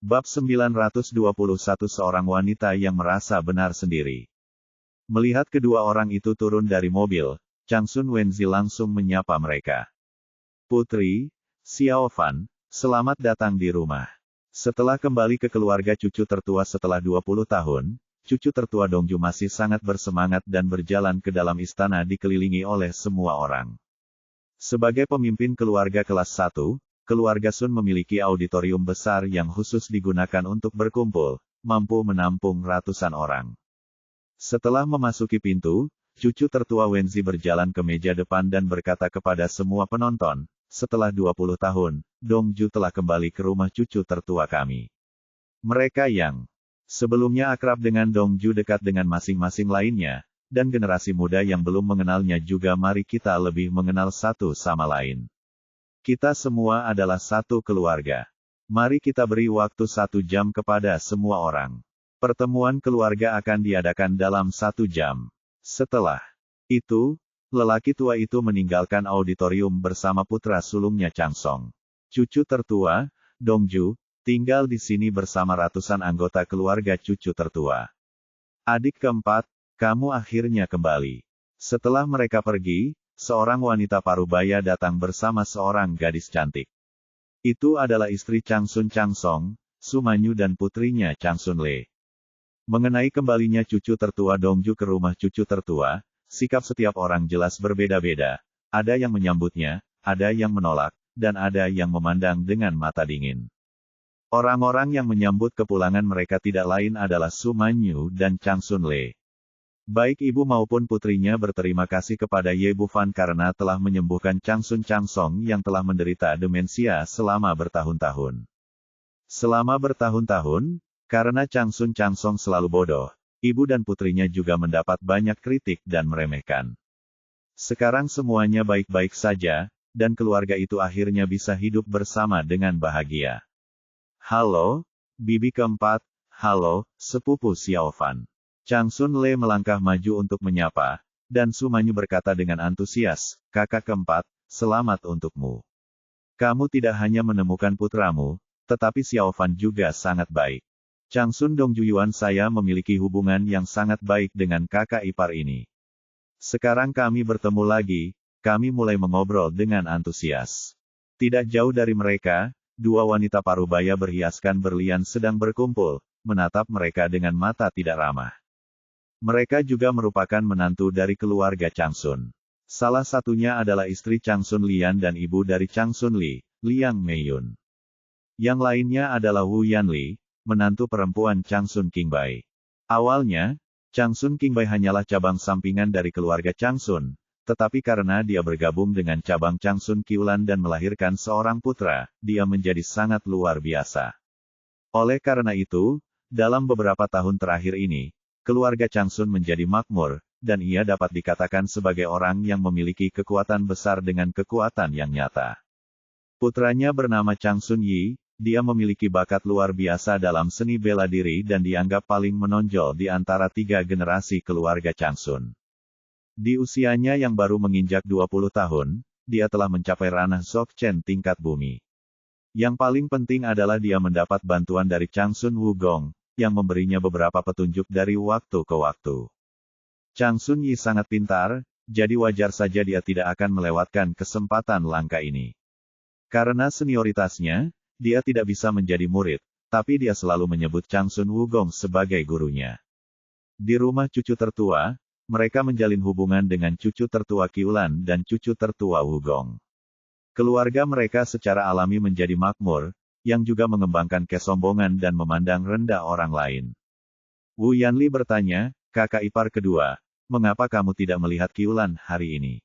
Bab 921 Seorang wanita yang merasa benar sendiri. Melihat kedua orang itu turun dari mobil, Changsun Wenzi langsung menyapa mereka. Putri, Xiao Fan, selamat datang di rumah. Setelah kembali ke keluarga cucu tertua setelah 20 tahun, cucu tertua Dongju masih sangat bersemangat dan berjalan ke dalam istana dikelilingi oleh semua orang. Sebagai pemimpin keluarga kelas 1, keluarga Sun memiliki auditorium besar yang khusus digunakan untuk berkumpul, mampu menampung ratusan orang. Setelah memasuki pintu, cucu tertua Wenzi berjalan ke meja depan dan berkata kepada semua penonton, setelah 20 tahun, Dongju telah kembali ke rumah cucu tertua kami. Mereka yang sebelumnya akrab dengan Dongju dekat dengan masing-masing lainnya, dan generasi muda yang belum mengenalnya juga mari kita lebih mengenal satu sama lain. Kita semua adalah satu keluarga. Mari kita beri waktu 1 jam kepada semua orang. Pertemuan keluarga akan diadakan dalam 1 jam. Setelah itu, lelaki tua itu meninggalkan auditorium bersama putra sulungnya Changsong. Cucu tertua, Dongju, tinggal di sini bersama ratusan anggota keluarga cucu tertua. Adik keempat, kamu akhirnya kembali. Setelah mereka pergi, seorang wanita parubaya datang bersama seorang gadis cantik. Itu adalah istri Changsun Changsong, Sumanyu dan putrinya Changsun Le. Mengenai kembalinya cucu tertua Dongju ke rumah cucu tertua, sikap setiap orang jelas berbeda-beda. Ada yang menyambutnya, ada yang menolak, dan ada yang memandang dengan mata dingin. Orang-orang yang menyambut kepulangan mereka tidak lain adalah Sumanyu dan Changsun Le. Baik ibu maupun putrinya berterima kasih kepada Ye Bufan karena telah menyembuhkan Changsun Changsong yang telah menderita demensia selama bertahun-tahun. Selama bertahun-tahun, karena Changsun Changsong selalu bodoh, ibu dan putrinya juga mendapat banyak kritik dan meremehkan. Sekarang semuanya baik-baik saja, dan keluarga itu akhirnya bisa hidup bersama dengan bahagia. Halo, bibi keempat, halo, sepupu Xiao Fan. Changsun Le melangkah maju untuk menyapa, dan Sumanyu berkata dengan antusias, kakak keempat, selamat untukmu. Kamu tidak hanya menemukan putramu, tetapi Xiao Fan juga sangat baik. Changsun Dongjuyuan saya memiliki hubungan yang sangat baik dengan kakak ipar ini. Sekarang kami bertemu lagi, kami mulai mengobrol dengan antusias. Tidak jauh dari mereka, dua wanita parubaya berhiaskan berlian sedang berkumpul, menatap mereka dengan mata tidak ramah. Mereka juga merupakan menantu dari keluarga Changsun. Salah satunya adalah istri Changsun Lian dan ibu dari Changsun Li, Liang Meiyun. Yang lainnya adalah Wu Yanli, menantu perempuan Changsun Qingbai. Awalnya, Changsun Qingbai hanyalah cabang sampingan dari keluarga Changsun, tetapi karena dia bergabung dengan cabang Changsun Qiulan dan melahirkan seorang putra, dia menjadi sangat luar biasa. Oleh karena itu, dalam beberapa tahun terakhir ini, keluarga Changsun menjadi makmur, dan ia dapat dikatakan sebagai orang yang memiliki kekuatan besar dengan kekuatan yang nyata. Putranya bernama Changsun Yi, dia memiliki bakat luar biasa dalam seni bela diri dan dianggap paling menonjol di antara 3 generasi keluarga Changsun. Di usianya yang baru menginjak 20 tahun, dia telah mencapai ranah Dzogchen tingkat bumi. Yang paling penting adalah dia mendapat bantuan dari Changsun Wugong, yang memberinya beberapa petunjuk dari waktu ke waktu. Changsun Yi sangat pintar, jadi wajar saja dia tidak akan melewatkan kesempatan langka ini. Karena senioritasnya, dia tidak bisa menjadi murid, tapi dia selalu menyebut Changsun Wugong sebagai gurunya. Di rumah cucu tertua, mereka menjalin hubungan dengan cucu tertua Qiulan dan cucu tertua Wugong. Keluarga mereka secara alami menjadi makmur, yang juga mengembangkan kesombongan dan memandang rendah orang lain. Wu Yanli bertanya, kakak ipar kedua, mengapa kamu tidak melihat Qiulan hari ini?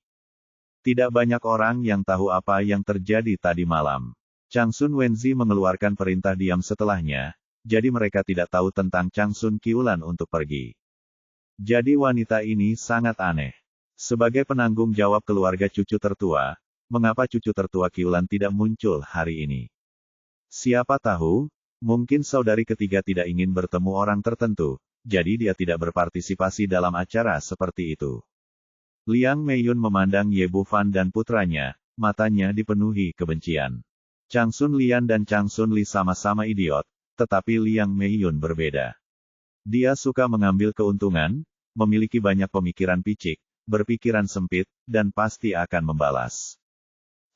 Tidak banyak orang yang tahu apa yang terjadi tadi malam. Changsun Wenzi mengeluarkan perintah diam setelahnya, jadi mereka tidak tahu tentang Changsun Qiulan untuk pergi. Jadi wanita ini sangat aneh. Sebagai penanggung jawab keluarga cucu tertua, mengapa cucu tertua Qiulan tidak muncul hari ini? Siapa tahu, mungkin saudari ketiga tidak ingin bertemu orang tertentu, jadi dia tidak berpartisipasi dalam acara seperti itu. Liang Meiyun memandang Ye Bufan dan putranya, matanya dipenuhi kebencian. Changsun Lian dan Changsun Li sama-sama idiot, tetapi Liang Meiyun berbeda. Dia suka mengambil keuntungan, memiliki banyak pemikiran picik, berpikiran sempit, dan pasti akan membalas.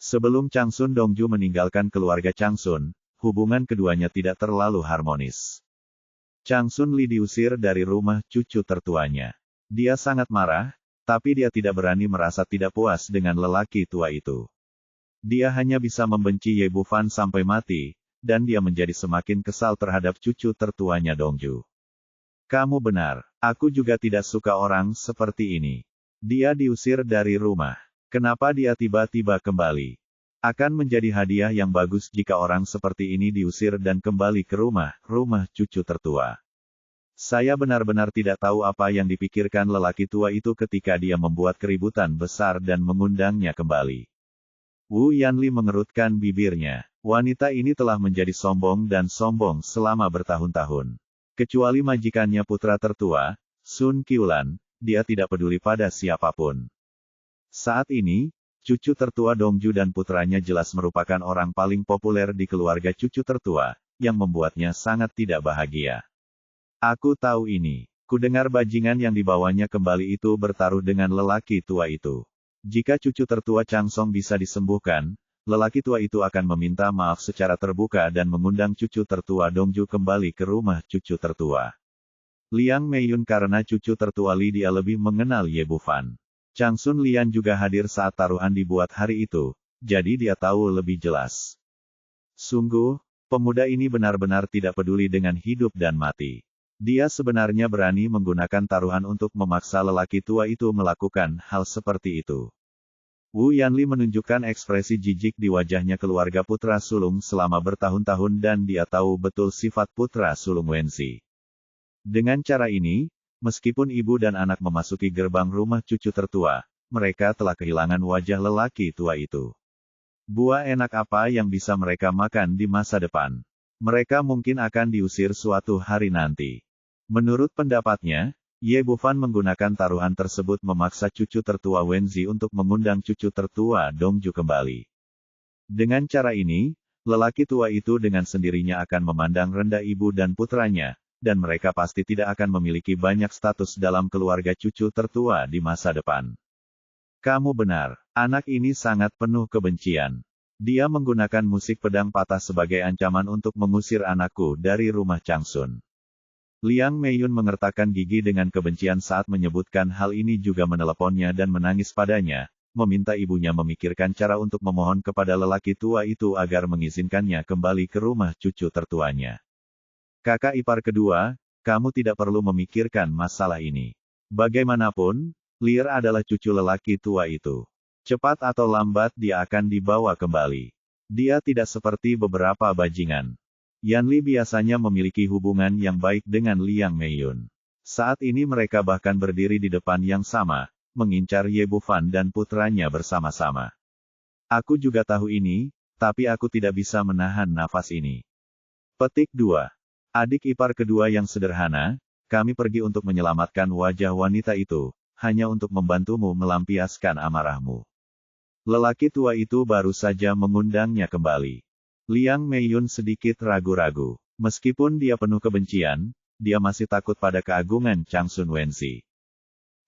Sebelum Changsun Dongju meninggalkan keluarga Changsun, hubungan keduanya tidak terlalu harmonis. Changsun Li diusir dari rumah cucu tertuanya. Dia sangat marah, tapi dia tidak berani merasa tidak puas dengan lelaki tua itu. Dia hanya bisa membenci Ye Bufan sampai mati, dan dia menjadi semakin kesal terhadap cucu tertuanya Dongju. Kamu benar, aku juga tidak suka orang seperti ini. Dia diusir dari rumah. Kenapa dia tiba-tiba kembali? Akan menjadi hadiah yang bagus jika orang seperti ini diusir dan kembali ke rumah cucu tertua. Saya benar-benar tidak tahu apa yang dipikirkan lelaki tua itu ketika dia membuat keributan besar dan mengundangnya kembali. Wu Yanli mengerutkan bibirnya. Wanita ini telah menjadi sombong dan sombong selama bertahun-tahun. Kecuali majikannya putra tertua, Sun Qiulan, dia tidak peduli pada siapapun. Saat ini, cucu tertua Dongju dan putranya jelas merupakan orang paling populer di keluarga cucu tertua, yang membuatnya sangat tidak bahagia. Aku tahu ini. Kudengar bajingan yang dibawanya kembali itu bertaruh dengan lelaki tua itu. Jika cucu tertua Changsong bisa disembuhkan, lelaki tua itu akan meminta maaf secara terbuka dan mengundang cucu tertua Dongju kembali ke rumah cucu tertua. Liang Meiyun karena cucu tertua Li dia lebih mengenal Ye Bufan. Changsun Lian juga hadir saat taruhan dibuat hari itu, jadi dia tahu lebih jelas. Sungguh, pemuda ini benar-benar tidak peduli dengan hidup dan mati. Dia sebenarnya berani menggunakan taruhan untuk memaksa lelaki tua itu melakukan hal seperti itu. Wu Yanli menunjukkan ekspresi jijik di wajahnya keluarga putra sulung selama bertahun-tahun dan dia tahu betul sifat putra sulung Wenzi. Dengan cara ini, meskipun ibu dan anak memasuki gerbang rumah cucu tertua, mereka telah kehilangan wajah lelaki tua itu. Buah enak apa yang bisa mereka makan di masa depan? Mereka mungkin akan diusir suatu hari nanti. Menurut pendapatnya, Ye Bufan menggunakan taruhan tersebut memaksa cucu tertua Wenzi untuk mengundang cucu tertua Dongju kembali. Dengan cara ini, lelaki tua itu dengan sendirinya akan memandang rendah ibu dan putranya, dan mereka pasti tidak akan memiliki banyak status dalam keluarga cucu tertua di masa depan. Kamu benar, anak ini sangat penuh kebencian. Dia menggunakan musik pedang patah sebagai ancaman untuk mengusir anakku dari rumah Changsun. Liang Meiyun mengertakkan gigi dengan kebencian saat menyebutkan hal ini juga meneleponnya dan menangis padanya, meminta ibunya memikirkan cara untuk memohon kepada lelaki tua itu agar mengizinkannya kembali ke rumah cucu tertuanya. Kakak ipar kedua, kamu tidak perlu memikirkan masalah ini. Bagaimanapun, Lear adalah cucu lelaki tua itu. Cepat atau lambat dia akan dibawa kembali. Dia tidak seperti beberapa bajingan. Yanli biasanya memiliki hubungan yang baik dengan Liang Meiyun. Saat ini mereka bahkan berdiri di depan yang sama, mengincar Ye Bufan dan putranya bersama-sama. Aku juga tahu ini, tapi aku tidak bisa menahan nafas ini. Petik 2. Adik ipar kedua yang sederhana, kami pergi untuk menyelamatkan wajah wanita itu, hanya untuk membantumu melampiaskan amarahmu. Lelaki tua itu baru saja mengundangnya kembali. Liang Meiyun sedikit ragu-ragu. Meskipun dia penuh kebencian, dia masih takut pada keagungan Changsun Wenzi.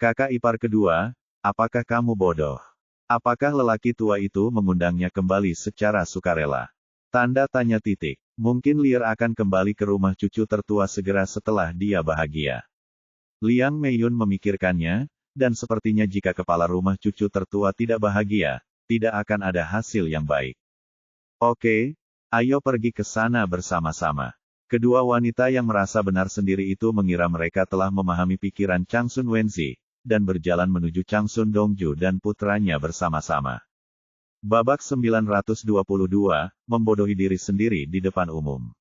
Kakak ipar kedua, apakah kamu bodoh? Apakah lelaki tua itu mengundangnya kembali secara sukarela? Tanda tanya titik. Mungkin Lear akan kembali ke rumah cucu tertua segera setelah dia bahagia. Liang Meiyun memikirkannya, dan sepertinya jika kepala rumah cucu tertua tidak bahagia, tidak akan ada hasil yang baik. Oke, ayo pergi ke sana bersama-sama. Kedua wanita yang merasa benar sendiri itu mengira mereka telah memahami pikiran Changsun Wenzi, dan berjalan menuju Changsun Dongju dan putranya bersama-sama. Babak 922, membodohi diri sendiri di depan umum.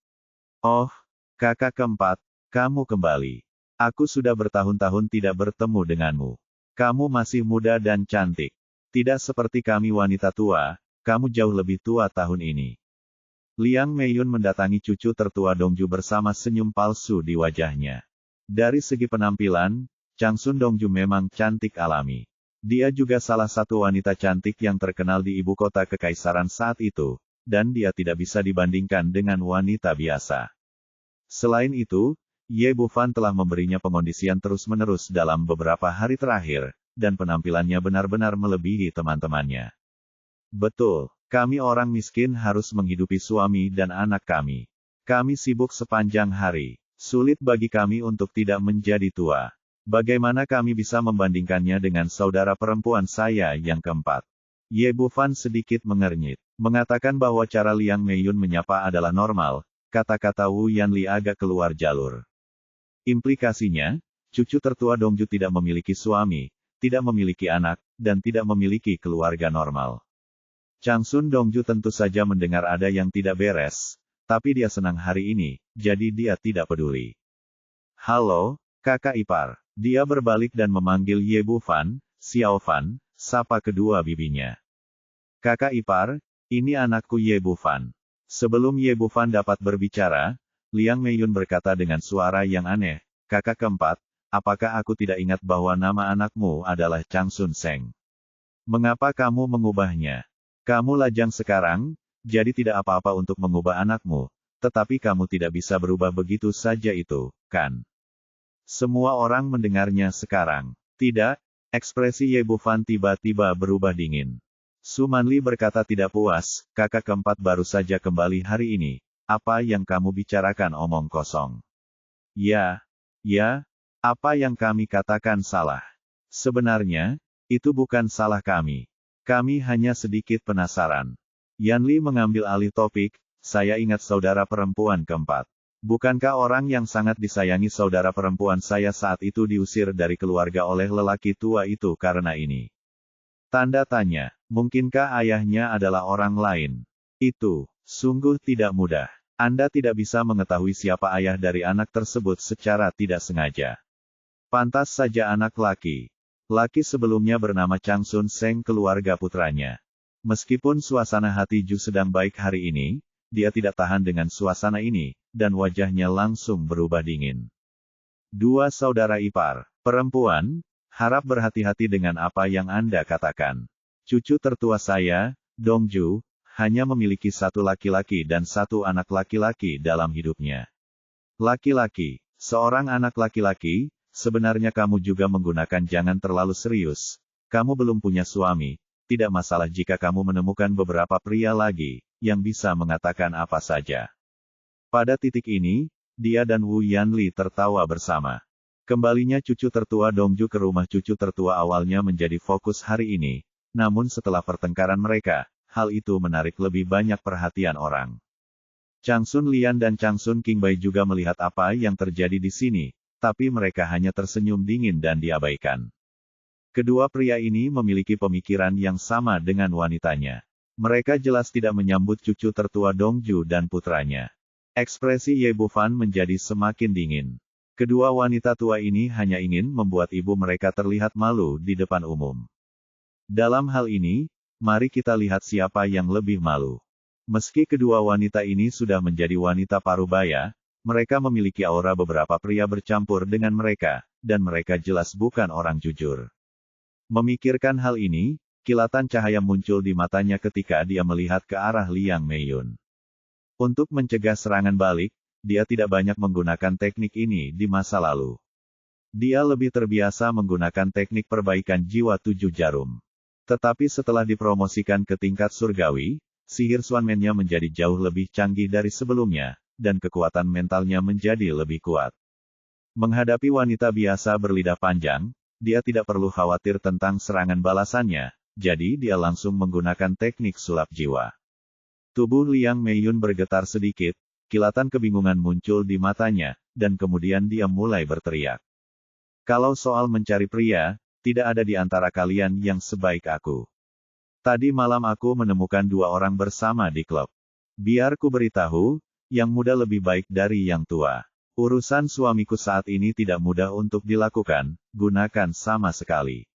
Oh, kakak keempat, kamu kembali. Aku sudah bertahun-tahun tidak bertemu denganmu. Kamu masih muda dan cantik. Tidak seperti kami wanita tua, kamu jauh lebih tua tahun ini. Liang Meiyun mendatangi cucu tertua Dongju bersama senyum palsu di wajahnya. Dari segi penampilan, Changsun Dongju memang cantik alami. Dia juga salah satu wanita cantik yang terkenal di ibu kota kekaisaran saat itu, dan dia tidak bisa dibandingkan dengan wanita biasa. Selain itu, Ye Bufan telah memberinya pengondisian terus-menerus dalam beberapa hari terakhir, dan penampilannya benar-benar melebihi teman-temannya. Betul, kami orang miskin harus menghidupi suami dan anak kami. Kami sibuk sepanjang hari. Sulit bagi kami untuk tidak menjadi tua. Bagaimana kami bisa membandingkannya dengan saudara perempuan saya yang keempat? Ye Bufan sedikit mengernyit, mengatakan bahwa cara Liang Meiyun menyapa adalah normal. Kata-kata Wu Yanli agak keluar jalur. Implikasinya, cucu tertua Dongju tidak memiliki suami, tidak memiliki anak, dan tidak memiliki keluarga normal. Changsun Dongju tentu saja mendengar ada yang tidak beres, tapi dia senang hari ini, jadi dia tidak peduli. Halo, kakak ipar. Dia berbalik dan memanggil Ye Bufan, Xiao Fan, sapa kedua bibinya. Kakak ipar, ini anakku Ye Bufan. Sebelum Ye Bufan dapat berbicara, Liang Meiyun berkata dengan suara yang aneh, kakak keempat, apakah aku tidak ingat bahwa nama anakmu adalah Changsun Seng? Mengapa kamu mengubahnya? Kamu lajang sekarang, jadi tidak apa-apa untuk mengubah anakmu, tetapi kamu tidak bisa berubah begitu saja itu, kan? Semua orang mendengarnya sekarang. Tidak, ekspresi Ye Bufan tiba-tiba berubah dingin. Su Manli berkata tidak puas, kakak keempat baru saja kembali hari ini. Apa yang kamu bicarakan omong kosong? Ya, apa yang kami katakan salah? Sebenarnya, itu bukan salah kami. Kami hanya sedikit penasaran. Yanli mengambil alih topik, saya ingat saudara perempuan keempat. Bukankah orang yang sangat disayangi saudara perempuan saya saat itu diusir dari keluarga oleh lelaki tua itu karena ini? Tanda tanya, mungkinkah ayahnya adalah orang lain? Itu sungguh tidak mudah. Anda tidak bisa mengetahui siapa ayah dari anak tersebut secara tidak sengaja. Pantas saja anak laki. Laki sebelumnya bernama Changsun Seng keluarga putranya. Meskipun suasana hati Ju sedang baik hari ini, dia tidak tahan dengan suasana ini, dan wajahnya langsung berubah dingin. Dua saudara ipar, perempuan, harap berhati-hati dengan apa yang Anda katakan. Cucu tertua saya, Dongju, hanya memiliki satu laki-laki dan satu anak laki-laki dalam hidupnya. Laki-laki, seorang anak laki-laki, sebenarnya kamu juga menggunakan jangan terlalu serius. Kamu belum punya suami, tidak masalah jika kamu menemukan beberapa pria lagi, yang bisa mengatakan apa saja. Pada titik ini, dia dan Wu Yanli tertawa bersama. Kembalinya cucu tertua Dongju ke rumah cucu tertua awalnya menjadi fokus hari ini, namun setelah pertengkaran mereka, hal itu menarik lebih banyak perhatian orang. Changsun Lian dan Changsun Qingbai juga melihat apa yang terjadi di sini, tapi mereka hanya tersenyum dingin dan diabaikan. Kedua pria ini memiliki pemikiran yang sama dengan wanitanya. Mereka jelas tidak menyambut cucu tertua Dongju dan putranya. Ekspresi Ye Bufan menjadi semakin dingin. Kedua wanita tua ini hanya ingin membuat ibu mereka terlihat malu di depan umum. Dalam hal ini, mari kita lihat siapa yang lebih malu. Meski kedua wanita ini sudah menjadi wanita parubaya, mereka memiliki aura beberapa pria bercampur dengan mereka, dan mereka jelas bukan orang jujur. Memikirkan hal ini, kilatan cahaya muncul di matanya ketika dia melihat ke arah Liang Meiyun. Untuk mencegah serangan balik, dia tidak banyak menggunakan teknik ini di masa lalu. Dia lebih terbiasa menggunakan teknik perbaikan jiwa 7 jarum. Tetapi setelah dipromosikan ke tingkat surgawi, sihir Swanman-nya menjadi jauh lebih canggih dari sebelumnya, dan kekuatan mentalnya menjadi lebih kuat. Menghadapi wanita biasa berlidah panjang, dia tidak perlu khawatir tentang serangan balasannya, jadi dia langsung menggunakan teknik sulap jiwa. Tubuh Liang Meiyun bergetar sedikit, kilatan kebingungan muncul di matanya, dan kemudian dia mulai berteriak. Kalau soal mencari pria, tidak ada di antara kalian yang sebaik aku. Tadi malam aku menemukan 2 orang bersama di klub. Biar ku beritahu, yang muda lebih baik dari yang tua. Urusan suamiku saat ini tidak mudah untuk dilakukan, gunakan sama sekali.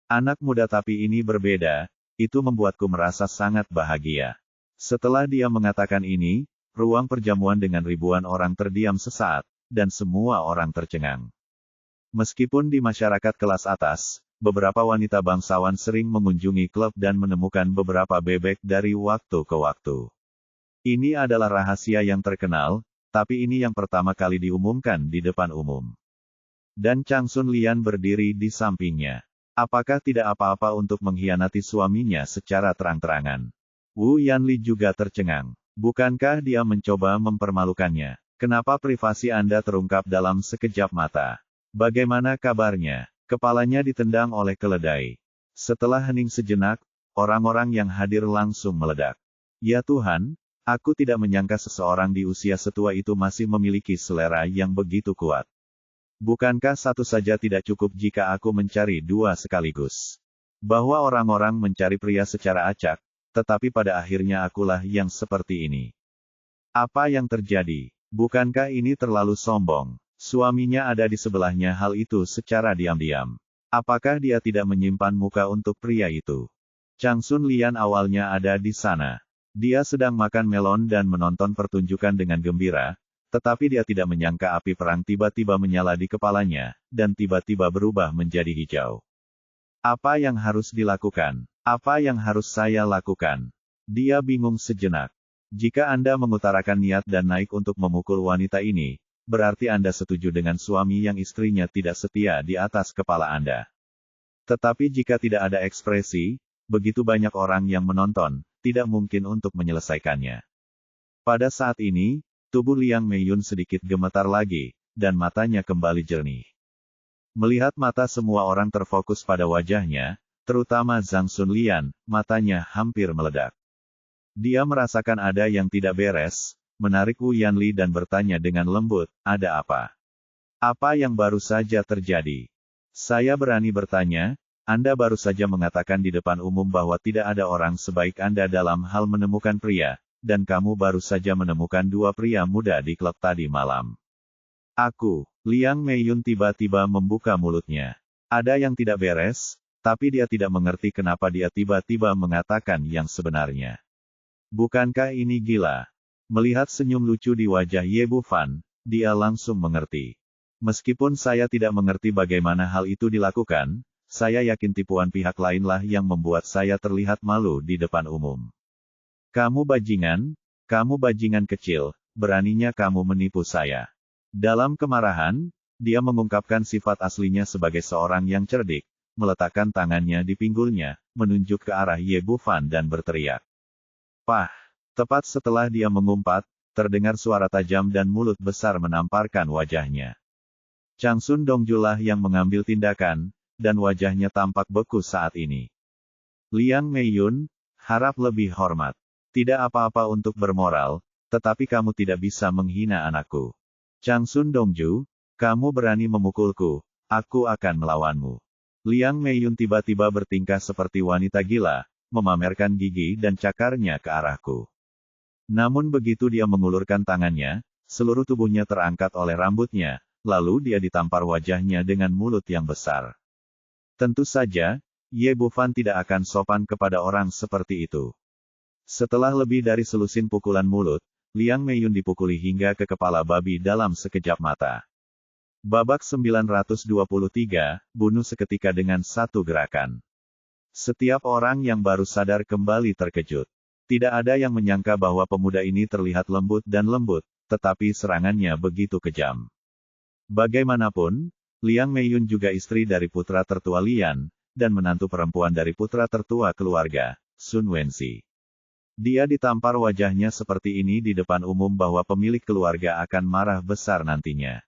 Anak muda tapi ini berbeda, itu membuatku merasa sangat bahagia. Setelah dia mengatakan ini, ruang perjamuan dengan ribuan orang terdiam sesaat, dan semua orang tercengang. Meskipun di masyarakat kelas atas, beberapa wanita bangsawan sering mengunjungi klub dan menemukan beberapa bebek dari waktu ke waktu. Ini adalah rahasia yang terkenal, tapi ini yang pertama kali diumumkan di depan umum. Dan Chang Sun Lian berdiri di sampingnya. Apakah tidak apa-apa untuk mengkhianati suaminya secara terang-terangan? Wu Yanli juga tercengang. Bukankah dia mencoba mempermalukannya? Kenapa privasi Anda terungkap dalam sekejap mata? Bagaimana kabarnya? Kepalanya ditendang oleh keledai. Setelah hening sejenak, orang-orang yang hadir langsung meledak. Ya Tuhan, aku tidak menyangka seseorang di usia setua itu masih memiliki selera yang begitu kuat. Bukankah satu saja tidak cukup jika aku mencari dua sekaligus? Bahwa orang-orang mencari pria secara acak, tetapi pada akhirnya akulah yang seperti ini. Apa yang terjadi? Bukankah ini terlalu sombong? Suaminya ada di sebelahnya hal itu secara diam-diam. Apakah dia tidak menyimpan muka untuk pria itu? Chang Sun Lian awalnya ada di sana. Dia sedang makan melon dan menonton pertunjukan dengan gembira, tetapi dia tidak menyangka api perang tiba-tiba menyala di kepalanya, dan tiba-tiba berubah menjadi hijau. Apa yang harus dilakukan? Apa yang harus saya lakukan? Dia bingung sejenak. Jika Anda mengutarakan niat dan naik untuk memukul wanita ini, berarti Anda setuju dengan suami yang istrinya tidak setia di atas kepala Anda. Tetapi jika tidak ada ekspresi, begitu banyak orang yang menonton, tidak mungkin untuk menyelesaikannya. Pada saat ini, tubuh Liang Meiyun sedikit gemetar lagi, dan matanya kembali jernih. Melihat mata semua orang terfokus pada wajahnya, terutama Zhang Sun Lian, matanya hampir meledak. Dia merasakan ada yang tidak beres, menarik Wu Yanli dan bertanya dengan lembut, ada apa? Apa yang baru saja terjadi? Saya berani bertanya, Anda baru saja mengatakan di depan umum bahwa tidak ada orang sebaik Anda dalam hal menemukan pria, dan kamu baru saja menemukan dua pria muda di klub tadi malam. Liang Meiyun tiba-tiba membuka mulutnya. Ada yang tidak beres, tapi dia tidak mengerti kenapa dia tiba-tiba mengatakan yang sebenarnya. Bukankah ini gila? Melihat senyum lucu di wajah Ye Bufan, dia langsung mengerti. Meskipun saya tidak mengerti bagaimana hal itu dilakukan, saya yakin tipuan pihak lainlah yang membuat saya terlihat malu di depan umum. Kamu bajingan kecil, beraninya kamu menipu saya. Dalam kemarahan, dia mengungkapkan sifat aslinya sebagai seorang yang cerdik, meletakkan tangannya di pinggulnya, menunjuk ke arah Ye Bufan dan berteriak. Pah! Tepat setelah dia mengumpat, terdengar suara tajam dan mulut besar menamparkan wajahnya. Chang Sun Dongjulah yang mengambil tindakan, dan wajahnya tampak beku saat ini. Liang Meiyun, harap lebih hormat. Tidak apa-apa untuk bermoral, tetapi kamu tidak bisa menghina anakku. Chang Sun Dongju, kamu berani memukulku, aku akan melawanmu. Liang Meiyun tiba-tiba bertingkah seperti wanita gila, memamerkan gigi dan cakarnya ke arahku. Namun begitu dia mengulurkan tangannya, seluruh tubuhnya terangkat oleh rambutnya, lalu dia ditampar wajahnya dengan mulut yang besar. Tentu saja, Ye Bufan tidak akan sopan kepada orang seperti itu. Setelah lebih dari selusin pukulan mulut, Liang Meiyun dipukuli hingga ke kepala babi dalam sekejap mata. Babak 923, bunuh seketika dengan satu gerakan. Setiap orang yang baru sadar kembali terkejut. Tidak ada yang menyangka bahwa pemuda ini terlihat lembut dan lembut, tetapi serangannya begitu kejam. Bagaimanapun, Liang Meiyun juga istri dari putra tertua Lian, dan menantu perempuan dari putra tertua keluarga, Sun Wenxi. Dia ditampar wajahnya seperti ini di depan umum bahwa pemilik keluarga akan marah besar nantinya.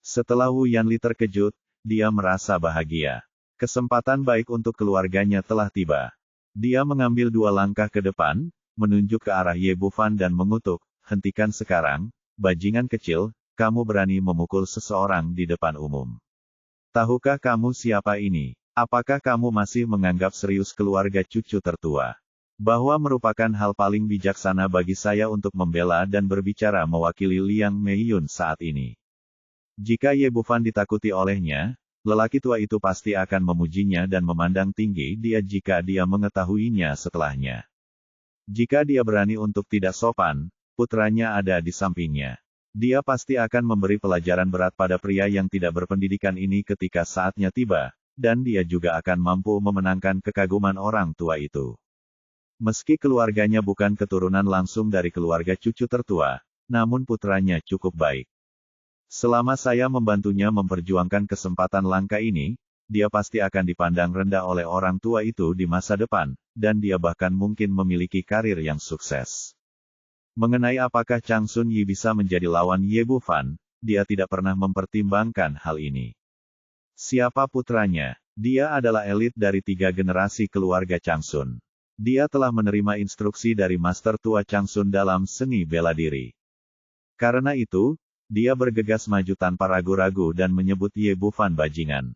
Setelah Wu Yanli terkejut, dia merasa bahagia. Kesempatan baik untuk keluarganya telah tiba. Dia mengambil dua langkah ke depan, menunjuk ke arah Ye Bufan dan mengutuk, hentikan sekarang, bajingan kecil, kamu berani memukul seseorang di depan umum. Tahukah kamu siapa ini? Apakah kamu masih menganggap serius keluarga cucu tertua? Bahwa merupakan hal paling bijaksana bagi saya untuk membela dan berbicara mewakili Liang Meiyun saat ini. Jika Ye Bufan ditakuti olehnya, lelaki tua itu pasti akan memujinya dan memandang tinggi dia jika dia mengetahuinya setelahnya. Jika dia berani untuk tidak sopan, putranya ada di sampingnya. Dia pasti akan memberi pelajaran berat pada pria yang tidak berpendidikan ini ketika saatnya tiba, dan dia juga akan mampu memenangkan kekaguman orang tua itu. Meski keluarganya bukan keturunan langsung dari keluarga cucu tertua, namun putranya cukup baik. Selama saya membantunya memperjuangkan kesempatan langka ini, dia pasti akan dipandang rendah oleh orang tua itu di masa depan, dan dia bahkan mungkin memiliki karir yang sukses. Mengenai apakah Chang Sun Yi bisa menjadi lawan Ye Bufan, dia tidak pernah mempertimbangkan hal ini. Siapa putranya? Dia adalah elit dari 3 generasi keluarga Chang Sun. Dia telah menerima instruksi dari master tua Chang Sun dalam seni bela diri. Karena itu, dia bergegas maju tanpa ragu-ragu dan menyebut Ye Bufan bajingan.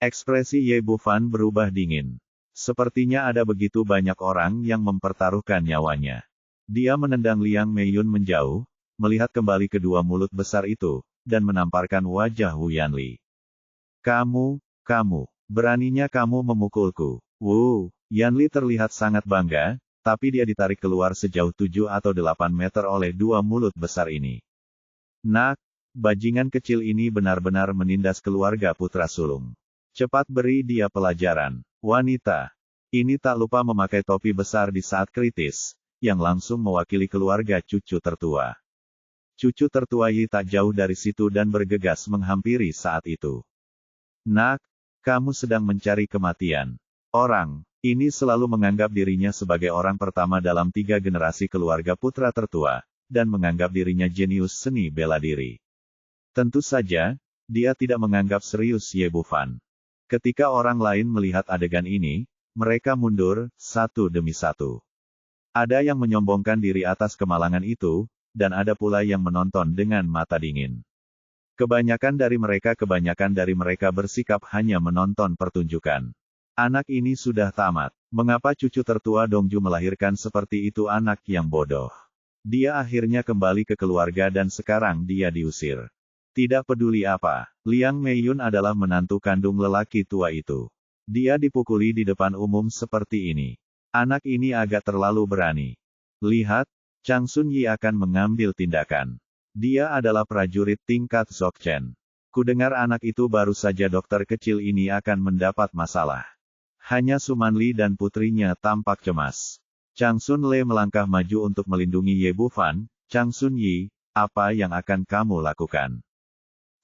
Ekspresi Ye Bufan berubah dingin. Sepertinya ada begitu banyak orang yang mempertaruhkan nyawanya. Dia menendang Liang Meiyun menjauh, melihat kembali kedua mulut besar itu, dan menamparkan wajah Wu Yanli. Kamu, beraninya kamu memukulku. Yanli terlihat sangat bangga, tapi dia ditarik keluar sejauh 7 atau 8 meter oleh dua mulut besar ini. Nak, bajingan kecil ini benar-benar menindas keluarga putra sulung. Cepat beri dia pelajaran. Wanita ini tak lupa memakai topi besar di saat kritis, yang langsung mewakili keluarga cucu tertua. Cucu tertua Yi tak jauh dari situ dan bergegas menghampiri saat itu. Nak, kamu sedang mencari kematian. Orang ini selalu menganggap dirinya sebagai orang pertama dalam 3 generasi keluarga putra tertua, dan menganggap dirinya jenius seni bela diri. Tentu saja, dia tidak menganggap serius Ye Bufan. Ketika orang lain melihat adegan ini, mereka mundur, satu demi satu. Ada yang menyombongkan diri atas kemalangan itu, dan ada pula yang menonton dengan mata dingin. Kebanyakan dari mereka bersikap hanya menonton pertunjukan. Anak ini sudah tamat. Mengapa cucu tertua Dongju melahirkan seperti itu anak yang bodoh? Dia akhirnya kembali ke keluarga dan sekarang dia diusir. Tidak peduli apa, Liang Meiyun adalah menantu kandung lelaki tua itu. Dia dipukuli di depan umum seperti ini. Anak ini agak terlalu berani. Lihat, Chang Sun Yi akan mengambil tindakan. Dia adalah prajurit tingkat Zokchen. Kudengar anak itu baru saja dokter kecil ini akan mendapat masalah. Hanya Sumanli dan putrinya tampak cemas. Chang Sun Le melangkah maju untuk melindungi Ye Bufan. Chang Sun Yi, apa yang akan kamu lakukan?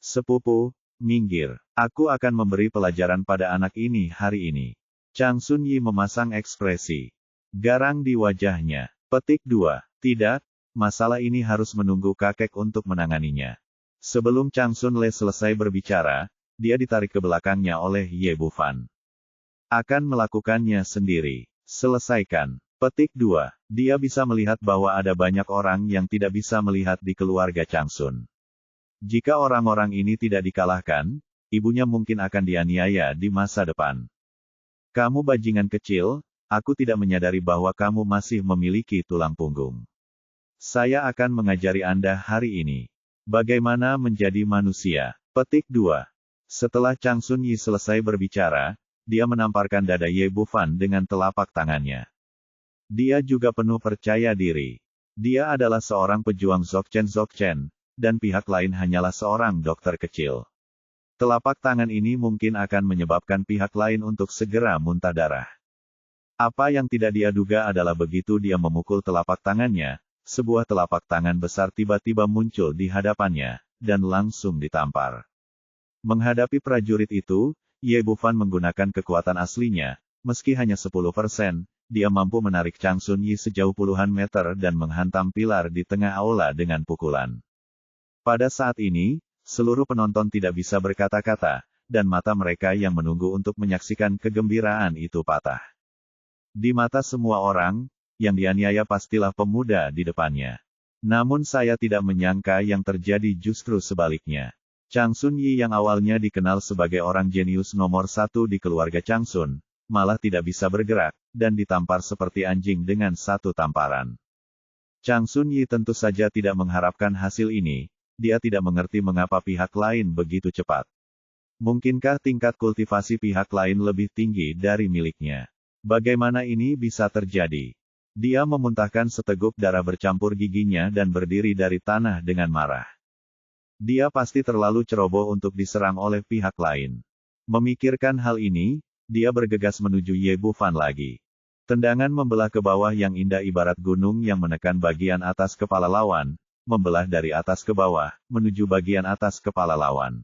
Sepupu, minggir. Aku akan memberi pelajaran pada anak ini hari ini. Chang Sun Yi memasang ekspresi garang di wajahnya. Petik 2. Tidak, masalah ini harus menunggu kakek untuk menanganinya. Sebelum Chang Sun Le selesai berbicara, dia ditarik ke belakangnya oleh Ye Bufan. Akan melakukannya sendiri. Selesaikan. Petik 2. Dia bisa melihat bahwa ada banyak orang yang tidak bisa melihat di keluarga Chang Sun. Jika orang-orang ini tidak dikalahkan, ibunya mungkin akan dianiaya di masa depan. Kamu bajingan kecil, aku tidak menyadari bahwa kamu masih memiliki tulang punggung. Saya akan mengajari Anda hari ini. Bagaimana menjadi manusia. Petik 2. Setelah Chang Sun Yi selesai berbicara, dia menamparkan dada Ye Bufan dengan telapak tangannya. Dia juga penuh percaya diri. Dia adalah seorang pejuang Zokchen, dan pihak lain hanyalah seorang dokter kecil. Telapak tangan ini mungkin akan menyebabkan pihak lain untuk segera muntah darah. Apa yang tidak dia duga adalah begitu dia memukul telapak tangannya, sebuah telapak tangan besar tiba-tiba muncul di hadapannya, dan langsung ditampar. Menghadapi prajurit itu, Ye Bufan menggunakan kekuatan aslinya, meski hanya 10%, dia mampu menarik Chang Sun Yi sejauh puluhan meter dan menghantam pilar di tengah aula dengan pukulan. Pada saat ini, seluruh penonton tidak bisa berkata-kata, dan mata mereka yang menunggu untuk menyaksikan kegembiraan itu patah. Di mata semua orang, yang dianiaya pastilah pemuda di depannya. Namun saya tidak menyangka yang terjadi justru sebaliknya. Chang Sun Yi yang awalnya dikenal sebagai orang jenius nomor 1 di keluarga Chang Sun, malah tidak bisa bergerak, dan ditampar seperti anjing dengan satu tamparan. Chang Sun Yi tentu saja tidak mengharapkan hasil ini, dia tidak mengerti mengapa pihak lain begitu cepat. Mungkinkah tingkat kultivasi pihak lain lebih tinggi dari miliknya? Bagaimana ini bisa terjadi? Dia memuntahkan seteguk darah bercampur giginya dan berdiri dari tanah dengan marah. Dia pasti terlalu ceroboh untuk diserang oleh pihak lain. Memikirkan hal ini, dia bergegas menuju Ye Bufan lagi. Tendangan membelah ke bawah yang indah ibarat gunung yang menekan bagian atas kepala lawan, membelah dari atas ke bawah, menuju bagian atas kepala lawan.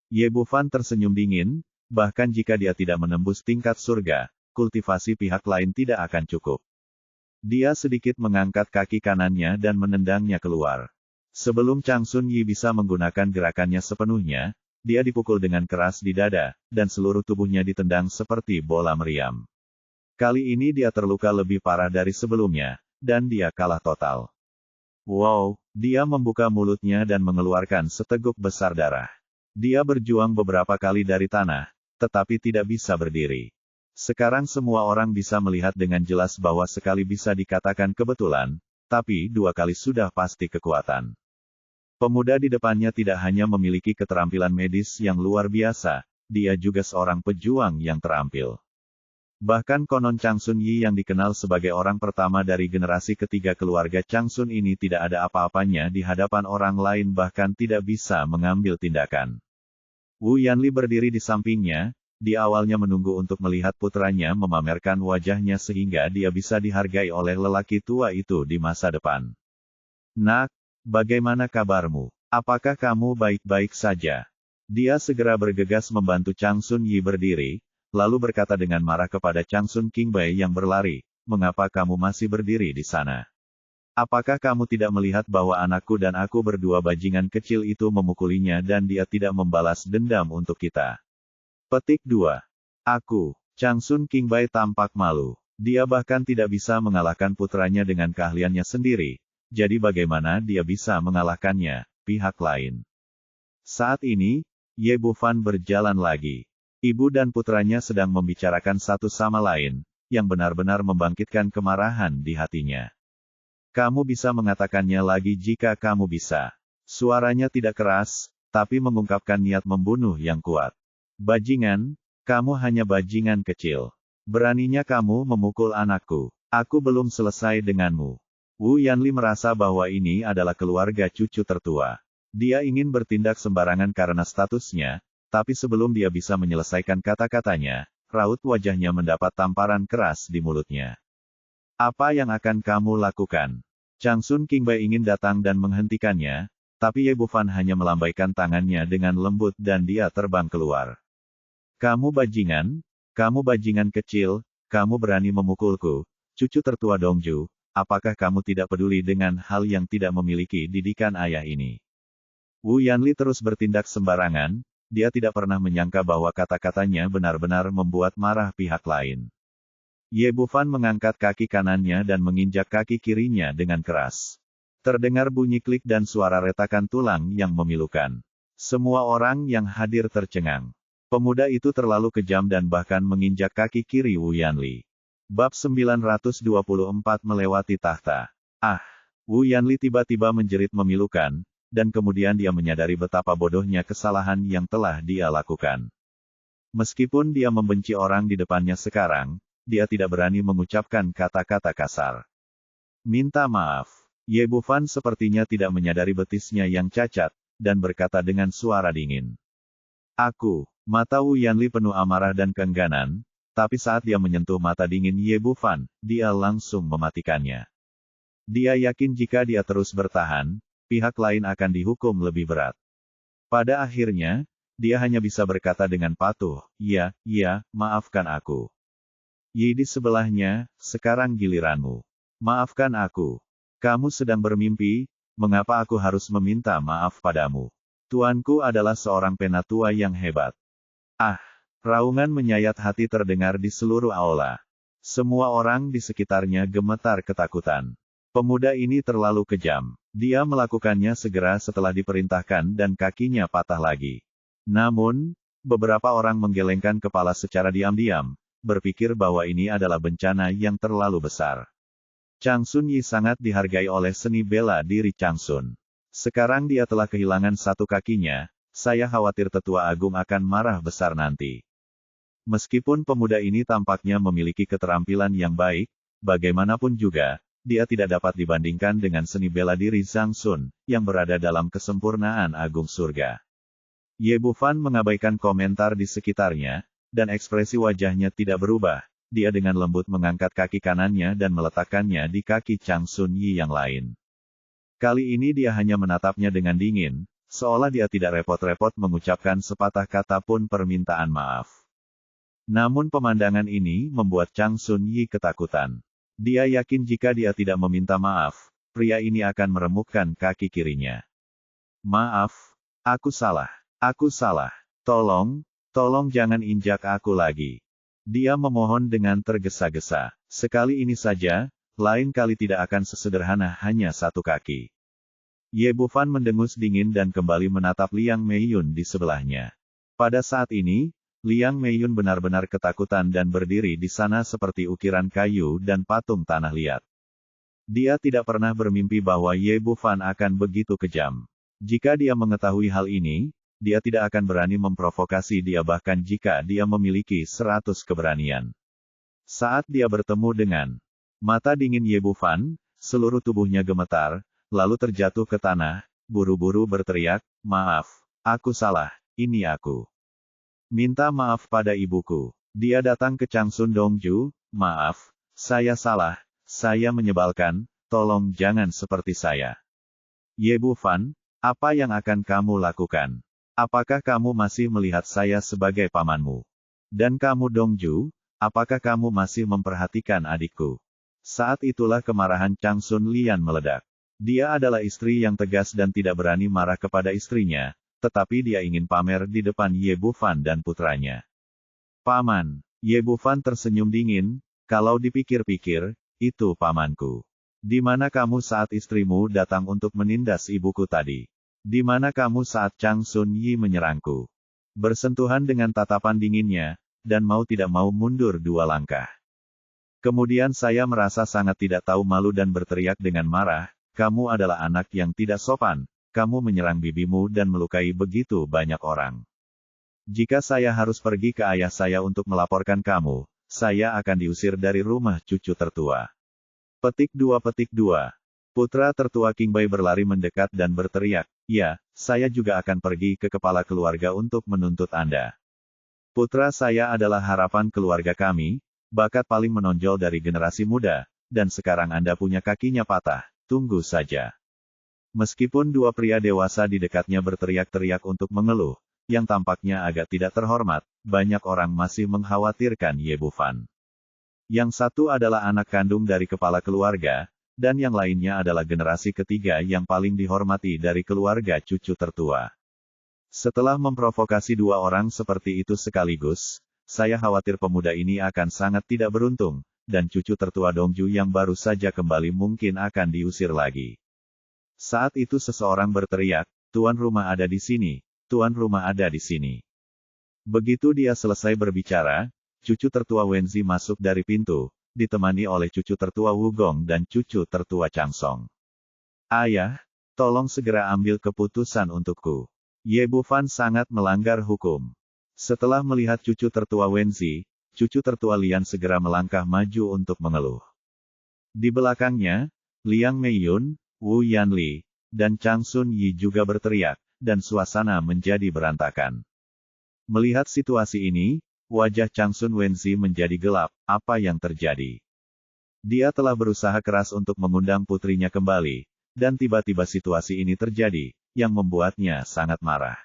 Ye Bufan tersenyum dingin, bahkan jika dia tidak menembus tingkat surga, kultivasi pihak lain tidak akan cukup. Dia sedikit mengangkat kaki kanannya dan menendangnya keluar. Sebelum Chang Sun Yi bisa menggunakan gerakannya sepenuhnya, dia dipukul dengan keras di dada, dan seluruh tubuhnya ditendang seperti bola meriam. Kali ini dia terluka lebih parah dari sebelumnya, dan dia kalah total. Wow, dia membuka mulutnya dan mengeluarkan seteguk besar darah. Dia berjuang beberapa kali dari tanah, tetapi tidak bisa berdiri. Sekarang semua orang bisa melihat dengan jelas bahwa sekali bisa dikatakan kebetulan, tapi 2 kali sudah pasti kekuatan. Pemuda di depannya tidak hanya memiliki keterampilan medis yang luar biasa, dia juga seorang pejuang yang terampil. Bahkan konon Chang Sun Yi yang dikenal sebagai orang pertama dari generasi ketiga keluarga Chang Sun ini tidak ada apa-apanya di hadapan orang lain bahkan tidak bisa mengambil tindakan. Wu Yanli berdiri di sampingnya, dia awalnya menunggu untuk melihat putranya memamerkan wajahnya sehingga dia bisa dihargai oleh lelaki tua itu di masa depan. Nak, bagaimana kabarmu? Apakah kamu baik-baik saja? Dia segera bergegas membantu Chang Sun Yi berdiri, lalu berkata dengan marah kepada Chang Sun Qingbai yang berlari, "Mengapa kamu masih berdiri di sana? Apakah kamu tidak melihat bahwa anakku dan aku berdua bajingan kecil itu memukulinya dan dia tidak membalas dendam untuk kita?" Petik 2. Aku, Chang Sun Qingbai tampak malu. Dia bahkan tidak bisa mengalahkan putranya dengan keahliannya sendiri, jadi bagaimana dia bisa mengalahkannya, pihak lain. Saat ini, Ye Bufan berjalan lagi. Ibu dan putranya sedang membicarakan satu sama lain, yang benar-benar membangkitkan kemarahan di hatinya. Kamu bisa mengatakannya lagi jika kamu bisa. Suaranya tidak keras, tapi mengungkapkan niat membunuh yang kuat. Bajingan, kamu hanya bajingan kecil. Beraninya kamu memukul anakku. Aku belum selesai denganmu. Wu Yanli merasa bahwa ini adalah keluarga cucu tertua. Dia ingin bertindak sembarangan karena statusnya, tapi sebelum dia bisa menyelesaikan kata-katanya, raut wajahnya mendapat tamparan keras di mulutnya. Apa yang akan kamu lakukan? Chang Sun Qingbai ingin datang dan menghentikannya, tapi Ye Bufan hanya melambaikan tangannya dengan lembut dan dia terbang keluar. Kamu bajingan kecil, kamu berani memukulku, cucu tertua Dongju, apakah kamu tidak peduli dengan hal yang tidak memiliki didikan ayah ini? Wu Yanli terus bertindak sembarangan, dia tidak pernah menyangka bahwa kata-katanya benar-benar membuat marah pihak lain. Ye Bufan mengangkat kaki kanannya dan menginjak kaki kirinya dengan keras. Terdengar bunyi klik dan suara retakan tulang yang memilukan. Semua orang yang hadir tercengang. Pemuda itu terlalu kejam dan bahkan menginjak kaki kiri Wu Yanli. Bab 924 melewati tahta. Ah! Wu Yanli tiba-tiba menjerit memilukan, dan kemudian dia menyadari betapa bodohnya kesalahan yang telah dia lakukan. Meskipun dia membenci orang di depannya sekarang, dia tidak berani mengucapkan kata-kata kasar. Minta maaf. Ye Bufan sepertinya tidak menyadari betisnya yang cacat, dan berkata dengan suara dingin. Mata Wu Yanli penuh amarah dan keengganan, tapi saat dia menyentuh mata dingin Ye Bufan, dia langsung mematikannya. Dia yakin jika dia terus bertahan, pihak lain akan dihukum lebih berat. Pada akhirnya, dia hanya bisa berkata dengan patuh, "Ya, maafkan aku." Yi di sebelahnya, sekarang giliranmu. Maafkan aku. Kamu sedang bermimpi, mengapa aku harus meminta maaf padamu? Tuanku adalah seorang penatua yang hebat. Ah! Raungan menyayat hati terdengar di seluruh aula. Semua orang di sekitarnya gemetar ketakutan. Pemuda ini terlalu kejam. Dia melakukannya segera setelah diperintahkan dan kakinya patah lagi. Namun, beberapa orang menggelengkan kepala secara diam-diam, berpikir bahwa ini adalah bencana yang terlalu besar. Chang Sun Yi sangat dihargai oleh seni bela diri Chang Sun. Sekarang dia telah kehilangan satu kakinya, saya khawatir tetua agung akan marah besar nanti. Meskipun pemuda ini tampaknya memiliki keterampilan yang baik, bagaimanapun juga, dia tidak dapat dibandingkan dengan seni bela diri Zhang Sun, yang berada dalam kesempurnaan agung surga. Ye Bufan mengabaikan komentar di sekitarnya, dan ekspresi wajahnya tidak berubah, dia dengan lembut mengangkat kaki kanannya dan meletakkannya di kaki Chang Sun Yi yang lain. Kali ini dia hanya menatapnya dengan dingin, seolah dia tidak repot-repot mengucapkan sepatah kata pun permintaan maaf. Namun pemandangan ini membuat Chang Sun Yi ketakutan. Dia yakin jika dia tidak meminta maaf, pria ini akan meremukkan kaki kirinya. Maaf, aku salah. Aku salah. Tolong jangan injak aku lagi. Dia memohon dengan tergesa-gesa. Sekali ini saja, lain kali tidak akan sesederhana hanya satu kaki. Ye Bufan mendengus dingin dan kembali menatap Liang Meiyun di sebelahnya. Pada saat ini, Liang Meiyun benar-benar ketakutan dan berdiri di sana seperti ukiran kayu dan patung tanah liat. Dia tidak pernah bermimpi bahwa Ye Bufan akan begitu kejam. Jika dia mengetahui hal ini, dia tidak akan berani memprovokasi dia bahkan jika dia memiliki 100 keberanian. Saat dia bertemu dengan mata dingin Ye Bufan, seluruh tubuhnya gemetar, lalu terjatuh ke tanah, buru-buru berteriak, "Maaf, aku salah, ini aku. Minta maaf pada ibuku." Dia datang ke Chang Sun Dongju, "Maaf, saya salah, saya menyebalkan, tolong jangan seperti saya." Ye Bufan, apa yang akan kamu lakukan? Apakah kamu masih melihat saya sebagai pamanmu? Dan kamu Dongju, apakah kamu masih memperhatikan adikku? Saat itulah kemarahan Chang Sun Lian meledak. Dia adalah istri yang tegas dan tidak berani marah kepada istrinya, tetapi dia ingin pamer di depan Ye Bufan dan putranya. "Paman." Ye Bufan tersenyum dingin, "Kalau dipikir-pikir, itu pamanku. Di mana kamu saat istrimu datang untuk menindas ibuku tadi? Di mana kamu saat Chang Sun Yi menyerangku?" Bersentuhan dengan tatapan dinginnya, dan mau tidak mau mundur 2 langkah. Kemudian saya merasa sangat tidak tahu malu dan berteriak dengan marah, "Kamu adalah anak yang tidak sopan, kamu menyerang bibimu dan melukai begitu banyak orang. Jika saya harus pergi ke ayah saya untuk melaporkan kamu, saya akan diusir dari rumah cucu tertua." Petik 2. Putra tertua King Bai berlari mendekat dan berteriak, "Ya, saya juga akan pergi ke kepala keluarga untuk menuntut Anda. Putra saya adalah harapan keluarga kami, bakat paling menonjol dari generasi muda, dan sekarang Anda punya kakinya patah, tunggu saja." Meskipun 2 pria dewasa di dekatnya berteriak-teriak untuk mengeluh, yang tampaknya agak tidak terhormat, banyak orang masih mengkhawatirkan Ye Bufan. Yang satu adalah anak kandung dari kepala keluarga, dan yang lainnya adalah generasi ketiga yang paling dihormati dari keluarga cucu tertua. Setelah memprovokasi 2 orang seperti itu sekaligus, saya khawatir pemuda ini akan sangat tidak beruntung, dan cucu tertua Dongju yang baru saja kembali mungkin akan diusir lagi. Saat itu seseorang berteriak, "Tuan rumah ada di sini, tuan rumah ada di sini." Begitu dia selesai berbicara, cucu tertua Wenzi masuk dari pintu, ditemani oleh cucu tertua Wugong dan cucu tertua Chang Song. "Ayah, tolong segera ambil keputusan untukku. Ye Bufan sangat melanggar hukum." Setelah melihat cucu tertua Wenzi, cucu tertua Lian segera melangkah maju untuk mengeluh. Di belakangnya, Liang Meiyun, Wu Yanli, dan Chang Sun Yi juga berteriak, dan suasana menjadi berantakan. Melihat situasi ini, wajah Chang Sun Wenzi menjadi gelap. Apa yang terjadi? Dia telah berusaha keras untuk mengundang putrinya kembali, dan tiba-tiba situasi ini terjadi, yang membuatnya sangat marah.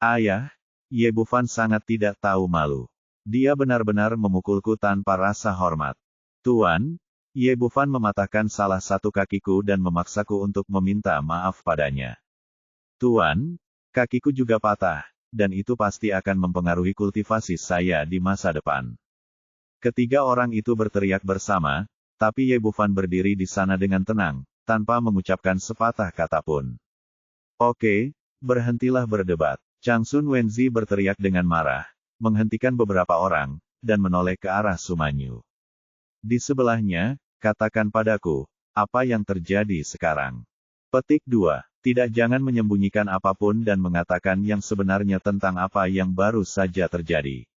"Ayah," Ye Bufan sangat tidak tahu malu. "Dia benar-benar memukulku tanpa rasa hormat." "Tuan," Ye Bufan mematahkan salah satu kakiku dan memaksaku untuk meminta maaf padanya. "Tuan, kakiku juga patah, dan itu pasti akan mempengaruhi kultivasi saya di masa depan." Ketiga orang itu berteriak bersama, tapi Ye Bufan berdiri di sana dengan tenang, tanpa mengucapkan sepatah kata pun. "Oke, berhentilah berdebat." Chang Sun Wenzi berteriak dengan marah, menghentikan beberapa orang, dan menoleh ke arah Sumanyu. Di sebelahnya, "Katakan padaku, apa yang terjadi sekarang?" Petik 2. Tidak, jangan menyembunyikan apapun dan mengatakan yang sebenarnya tentang apa yang baru saja terjadi.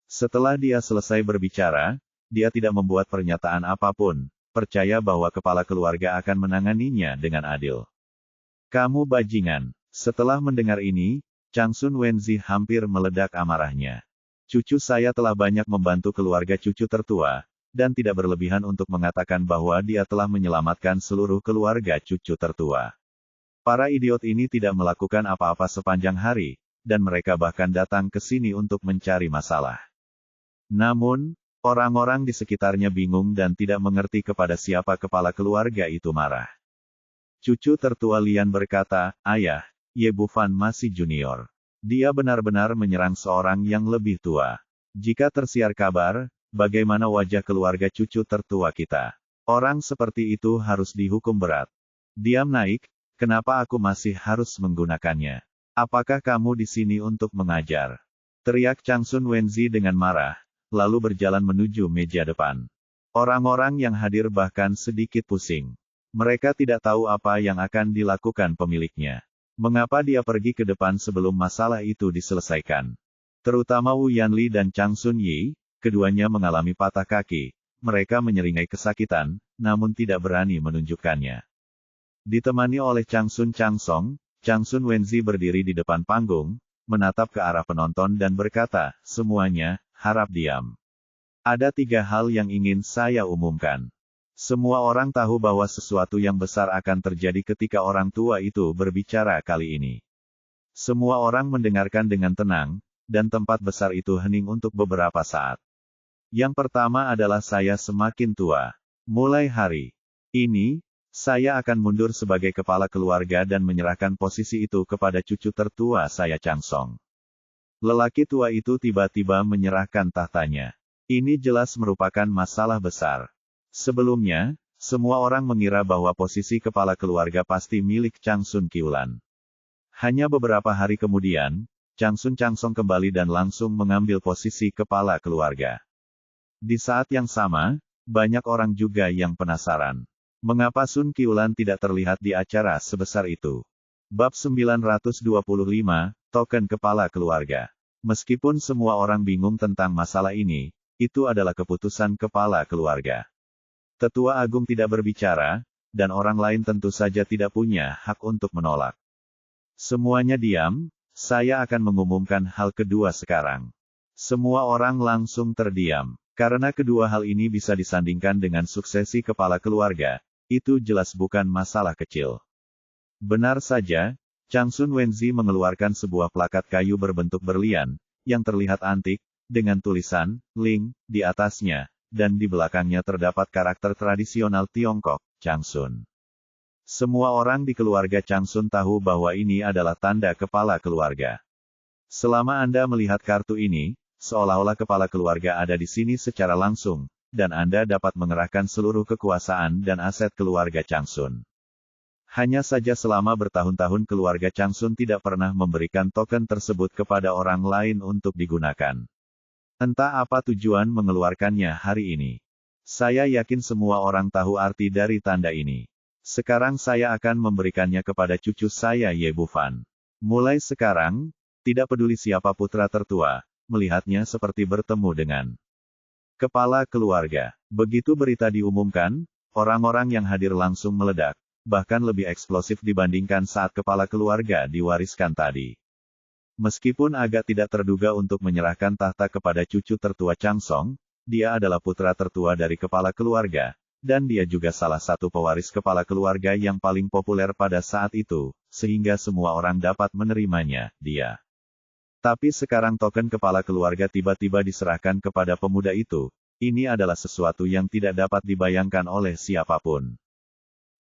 Setelah dia selesai berbicara, dia tidak membuat pernyataan apapun, percaya bahwa kepala keluarga akan menanganinya dengan adil. "Kamu bajingan." Setelah mendengar ini, Chang Sun Wenzi hampir meledak amarahnya. "Cucu saya telah banyak membantu keluarga cucu tertua, dan tidak berlebihan untuk mengatakan bahwa dia telah menyelamatkan seluruh keluarga cucu tertua. Para idiot ini tidak melakukan apa-apa sepanjang hari, dan mereka bahkan datang ke sini untuk mencari masalah. Namun, orang-orang di sekitarnya bingung dan tidak mengerti kepada siapa kepala keluarga itu marah. Cucu tertua Lian berkata, "Ayah, Ye Bufan masih junior. Dia benar-benar menyerang seorang yang lebih tua. Jika tersiar kabar, bagaimana wajah keluarga cucu tertua kita? Orang seperti itu harus dihukum berat." Diam naik, kenapa aku masih harus menggunakannya? Apakah kamu di sini untuk mengajar? Teriak Changsun Wenzi dengan marah, lalu berjalan menuju meja depan. Orang-orang yang hadir bahkan sedikit pusing. Mereka tidak tahu apa yang akan dilakukan pemiliknya. Mengapa dia pergi ke depan sebelum masalah itu diselesaikan? Terutama Wu Yanli dan Changsun Yi, keduanya mengalami patah kaki. Mereka menyeringai kesakitan, namun tidak berani menunjukkannya. Ditemani oleh Changsun Changsong, Changsun Wenzi berdiri di depan panggung, menatap ke arah penonton dan berkata, "Semuanya, harap diam. Ada 3 hal yang ingin saya umumkan. Semua orang tahu bahwa sesuatu yang besar akan terjadi ketika orang tua itu berbicara kali ini." Semua orang mendengarkan dengan tenang, dan tempat besar itu hening untuk beberapa saat. Yang pertama adalah saya semakin tua. Mulai hari ini, saya akan mundur sebagai kepala keluarga dan menyerahkan posisi itu kepada cucu tertua saya Changsong. Lelaki tua itu tiba-tiba menyerahkan tahtanya. Ini jelas merupakan masalah besar. Sebelumnya, semua orang mengira bahwa posisi kepala keluarga pasti milik Changsun Qiulan. Hanya beberapa hari kemudian, Changsun Changsong kembali dan langsung mengambil posisi kepala keluarga. Di saat yang sama, banyak orang juga yang penasaran. Mengapa Sun Qiulan tidak terlihat di acara sebesar itu? Bab 925, Token Kepala Keluarga. Meskipun semua orang bingung tentang masalah ini, itu adalah keputusan kepala keluarga. Tetua Agung tidak berbicara, dan orang lain tentu saja tidak punya hak untuk menolak. Semuanya diam, saya akan mengumumkan hal kedua sekarang. Semua orang langsung terdiam. Karena kedua hal ini bisa disandingkan dengan suksesi kepala keluarga, itu jelas bukan masalah kecil. Benar saja, Changsun Wenzi mengeluarkan sebuah plakat kayu berbentuk berlian, yang terlihat antik, dengan tulisan, Ling, di atasnya, dan di belakangnya terdapat karakter tradisional Tiongkok, Changsun. Semua orang di keluarga Changsun tahu bahwa ini adalah tanda kepala keluarga. Selama Anda melihat kartu ini, seolah-olah kepala keluarga ada di sini secara langsung, dan Anda dapat mengerahkan seluruh kekuasaan dan aset keluarga Changsun. Hanya saja selama bertahun-tahun keluarga Changsun tidak pernah memberikan token tersebut kepada orang lain untuk digunakan. Entah apa tujuan mengeluarkannya hari ini. Saya yakin semua orang tahu arti dari tanda ini. Sekarang saya akan memberikannya kepada cucu saya Ye Bufan. Mulai sekarang, tidak peduli siapa putra tertua, melihatnya seperti bertemu dengan kepala keluarga. Begitu berita diumumkan, orang-orang yang hadir langsung meledak, bahkan lebih eksplosif dibandingkan saat kepala keluarga diwariskan tadi. Meskipun agak tidak terduga untuk menyerahkan tahta kepada cucu tertua Changsong, dia adalah putra tertua dari kepala keluarga, dan dia juga salah satu pewaris kepala keluarga yang paling populer pada saat itu, sehingga semua orang dapat menerimanya, dia. Tapi sekarang token kepala keluarga tiba-tiba diserahkan kepada pemuda itu. Ini adalah sesuatu yang tidak dapat dibayangkan oleh siapapun.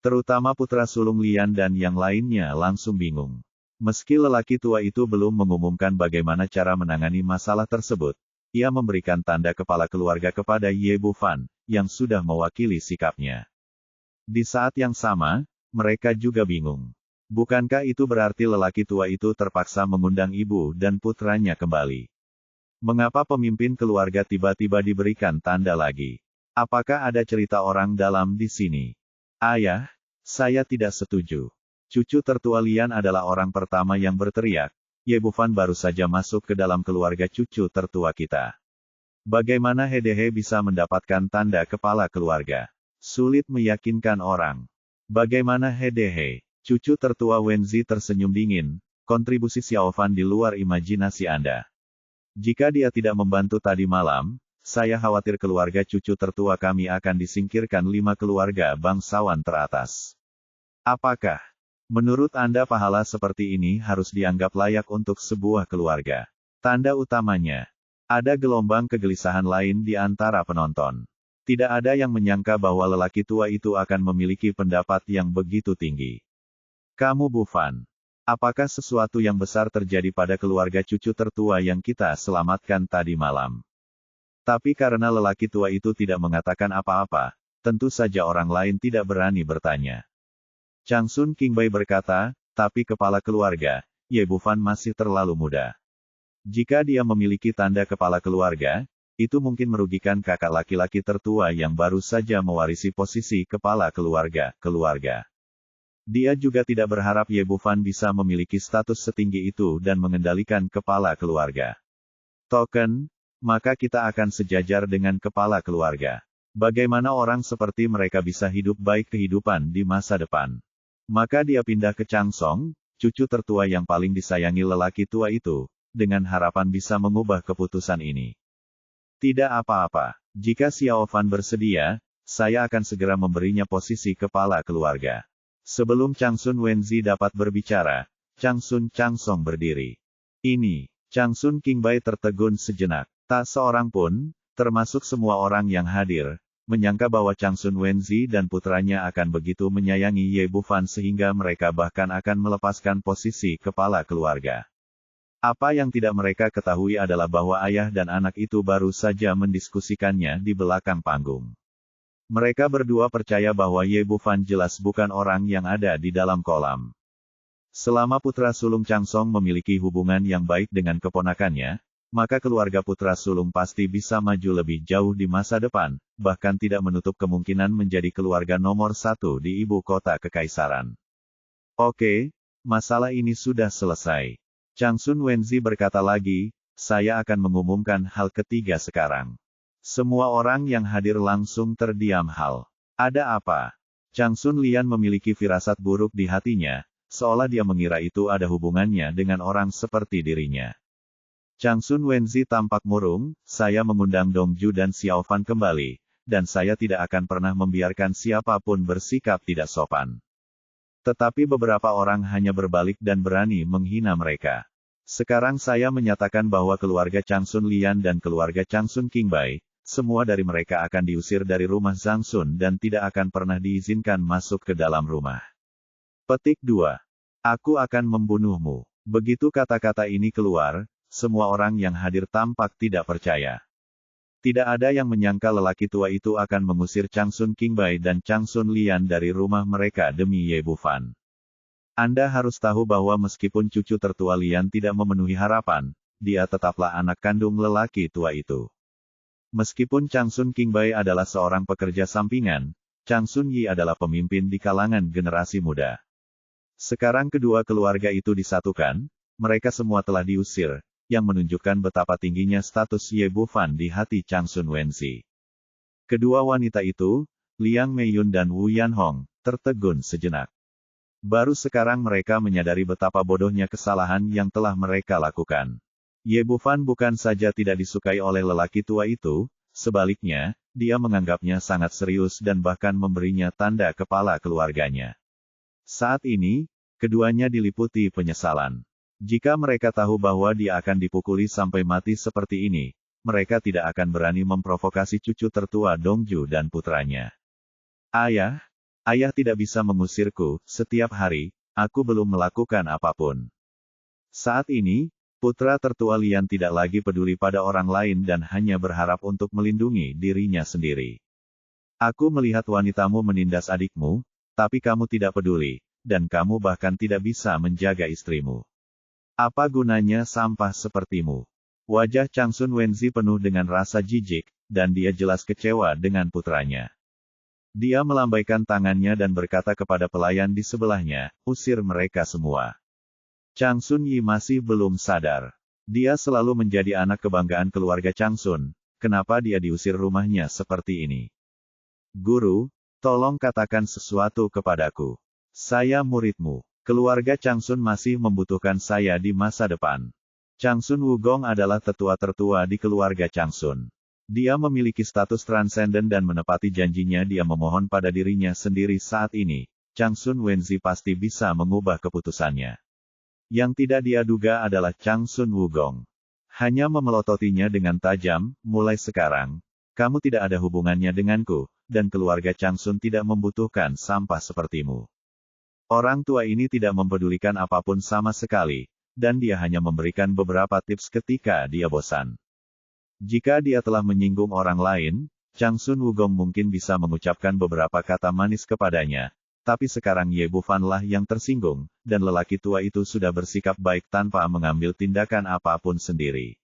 Terutama putra sulung Lian dan yang lainnya langsung bingung. Meski lelaki tua itu belum mengumumkan bagaimana cara menangani masalah tersebut, ia memberikan tanda kepala keluarga kepada Ye Bufan, yang sudah mewakili sikapnya. Di saat yang sama, mereka juga bingung. Bukankah itu berarti lelaki tua itu terpaksa mengundang ibu dan putranya kembali? Mengapa pemimpin keluarga tiba-tiba diberikan tanda lagi? Apakah ada cerita orang dalam di sini? Ayah, saya tidak setuju. Cucu tertua Lian adalah orang pertama yang berteriak. Ye Bufan baru saja masuk ke dalam keluarga cucu tertua kita. Bagaimana Hedehe bisa mendapatkan tanda kepala keluarga? Sulit meyakinkan orang. Bagaimana Hedehe? Cucu tertua Wenzi tersenyum dingin, kontribusi Xiaofan di luar imajinasi Anda. Jika dia tidak membantu tadi malam, saya khawatir keluarga cucu tertua kami akan disingkirkan 5 keluarga bangsawan teratas. Apakah, menurut Anda pahala seperti ini harus dianggap layak untuk sebuah keluarga? Tanda utamanya, ada gelombang kegelisahan lain di antara penonton. Tidak ada yang menyangka bahwa lelaki tua itu akan memiliki pendapat yang begitu tinggi. Kamu Bufan. Apakah sesuatu yang besar terjadi pada keluarga cucu tertua yang kita selamatkan tadi malam? Tapi karena lelaki tua itu tidak mengatakan apa-apa, tentu saja orang lain tidak berani bertanya. Changsun Qingbai berkata, tapi kepala keluarga, Ye Bufan masih terlalu muda. Jika dia memiliki tanda kepala keluarga, itu mungkin merugikan kakak laki-laki tertua yang baru saja mewarisi posisi kepala keluarga. Dia juga tidak berharap Ye Bufan bisa memiliki status setinggi itu dan mengendalikan kepala keluarga. Token, maka kita akan sejajar dengan kepala keluarga. Bagaimana orang seperti mereka bisa hidup baik kehidupan di masa depan? Maka dia pindah ke Changsong, cucu tertua yang paling disayangi lelaki tua itu, dengan harapan bisa mengubah keputusan ini. Tidak apa-apa, jika Xiao Fan bersedia, saya akan segera memberinya posisi kepala keluarga. Sebelum Changsun Wenzi dapat berbicara, Changsun Changsong berdiri. Ini, Changsun Qingbai tertegun sejenak. Tak seorang pun, termasuk semua orang yang hadir, menyangka bahwa Changsun Wenzi dan putranya akan begitu menyayangi Ye Bufan sehingga mereka bahkan akan melepaskan posisi kepala keluarga. Apa yang tidak mereka ketahui adalah bahwa ayah dan anak itu baru saja mendiskusikannya di belakang panggung. Mereka berdua percaya bahwa Ye Bufan jelas bukan orang yang ada di dalam kolam. Selama putra sulung Changsong memiliki hubungan yang baik dengan keponakannya, maka keluarga putra sulung pasti bisa maju lebih jauh di masa depan, bahkan tidak menutup kemungkinan menjadi keluarga nomor 1 di ibu kota kekaisaran. Oke, masalah ini sudah selesai. Changsun Wenzi berkata lagi, saya akan mengumumkan hal ketiga sekarang. Semua orang yang hadir langsung terdiam hal. Ada apa? Changsun Lian memiliki firasat buruk di hatinya, seolah dia mengira itu ada hubungannya dengan orang seperti dirinya. Changsun Wenzi tampak murung, saya mengundang Dongju dan Xiao Fan kembali, dan saya tidak akan pernah membiarkan siapapun bersikap tidak sopan. Tetapi beberapa orang hanya berbalik dan berani menghina mereka. Sekarang saya menyatakan bahwa keluarga Changsun Lian dan keluarga Changsun Qingbai, semua dari mereka akan diusir dari rumah Zhangsun dan tidak akan pernah diizinkan masuk ke dalam rumah. Petik 2. Aku akan membunuhmu. Begitu kata-kata ini keluar, semua orang yang hadir tampak tidak percaya. Tidak ada yang menyangka lelaki tua itu akan mengusir Changsun Qingbai dan Changsun Lian dari rumah mereka demi Ye Bufan. Anda harus tahu bahwa meskipun cucu tertua Lian tidak memenuhi harapan, dia tetaplah anak kandung lelaki tua itu. Meskipun Changsun Qingbai adalah seorang pekerja sampingan, Changsun Yi adalah pemimpin di kalangan generasi muda. Sekarang kedua keluarga itu disatukan, mereka semua telah diusir, yang menunjukkan betapa tingginya status Ye Bufan di hati Changsun Wenzi. Kedua wanita itu, Liang Meiyun dan Wu Yanhong, tertegun sejenak. Baru sekarang mereka menyadari betapa bodohnya kesalahan yang telah mereka lakukan. Ye Bufan bukan saja tidak disukai oleh lelaki tua itu, sebaliknya, dia menganggapnya sangat serius dan bahkan memberinya tanda kepala keluarganya. Saat ini, keduanya diliputi penyesalan. Jika mereka tahu bahwa dia akan dipukuli sampai mati seperti ini, mereka tidak akan berani memprovokasi cucu tertua Dongju dan putranya. Ayah tidak bisa mengusirku, setiap hari, aku belum melakukan apapun. Saat ini, putra tertua Lian tidak lagi peduli pada orang lain dan hanya berharap untuk melindungi dirinya sendiri. Aku melihat wanitamu menindas adikmu, tapi kamu tidak peduli, dan kamu bahkan tidak bisa menjaga istrimu. Apa gunanya sampah sepertimu? Wajah Changsun Wenzi penuh dengan rasa jijik, dan dia jelas kecewa dengan putranya. Dia melambaikan tangannya dan berkata kepada pelayan di sebelahnya, usir mereka semua. Changsun Yi masih belum sadar. Dia selalu menjadi anak kebanggaan keluarga Changsun, kenapa dia diusir rumahnya seperti ini? Guru, tolong katakan sesuatu kepadaku. Saya muridmu. Keluarga Changsun masih membutuhkan saya di masa depan. Changsun Wugong adalah tetua tertua di keluarga Changsun. Dia memiliki status transenden dan menepati janjinya. Dia memohon pada dirinya sendiri saat ini. Changsun Wenzi pasti bisa mengubah keputusannya. Yang tidak dia duga adalah Changsun Wugong. Hanya memelototinya dengan tajam, mulai sekarang, kamu tidak ada hubungannya denganku, dan keluarga Changsun tidak membutuhkan sampah sepertimu. Orang tua ini tidak mempedulikan apapun sama sekali, dan dia hanya memberikan beberapa tips ketika dia bosan. Jika dia telah menyinggung orang lain, Changsun Wugong mungkin bisa mengucapkan beberapa kata manis kepadanya, tapi sekarang Ye Bufan lah yang tersinggung, dan lelaki tua itu sudah bersikap baik tanpa mengambil tindakan apapun sendiri.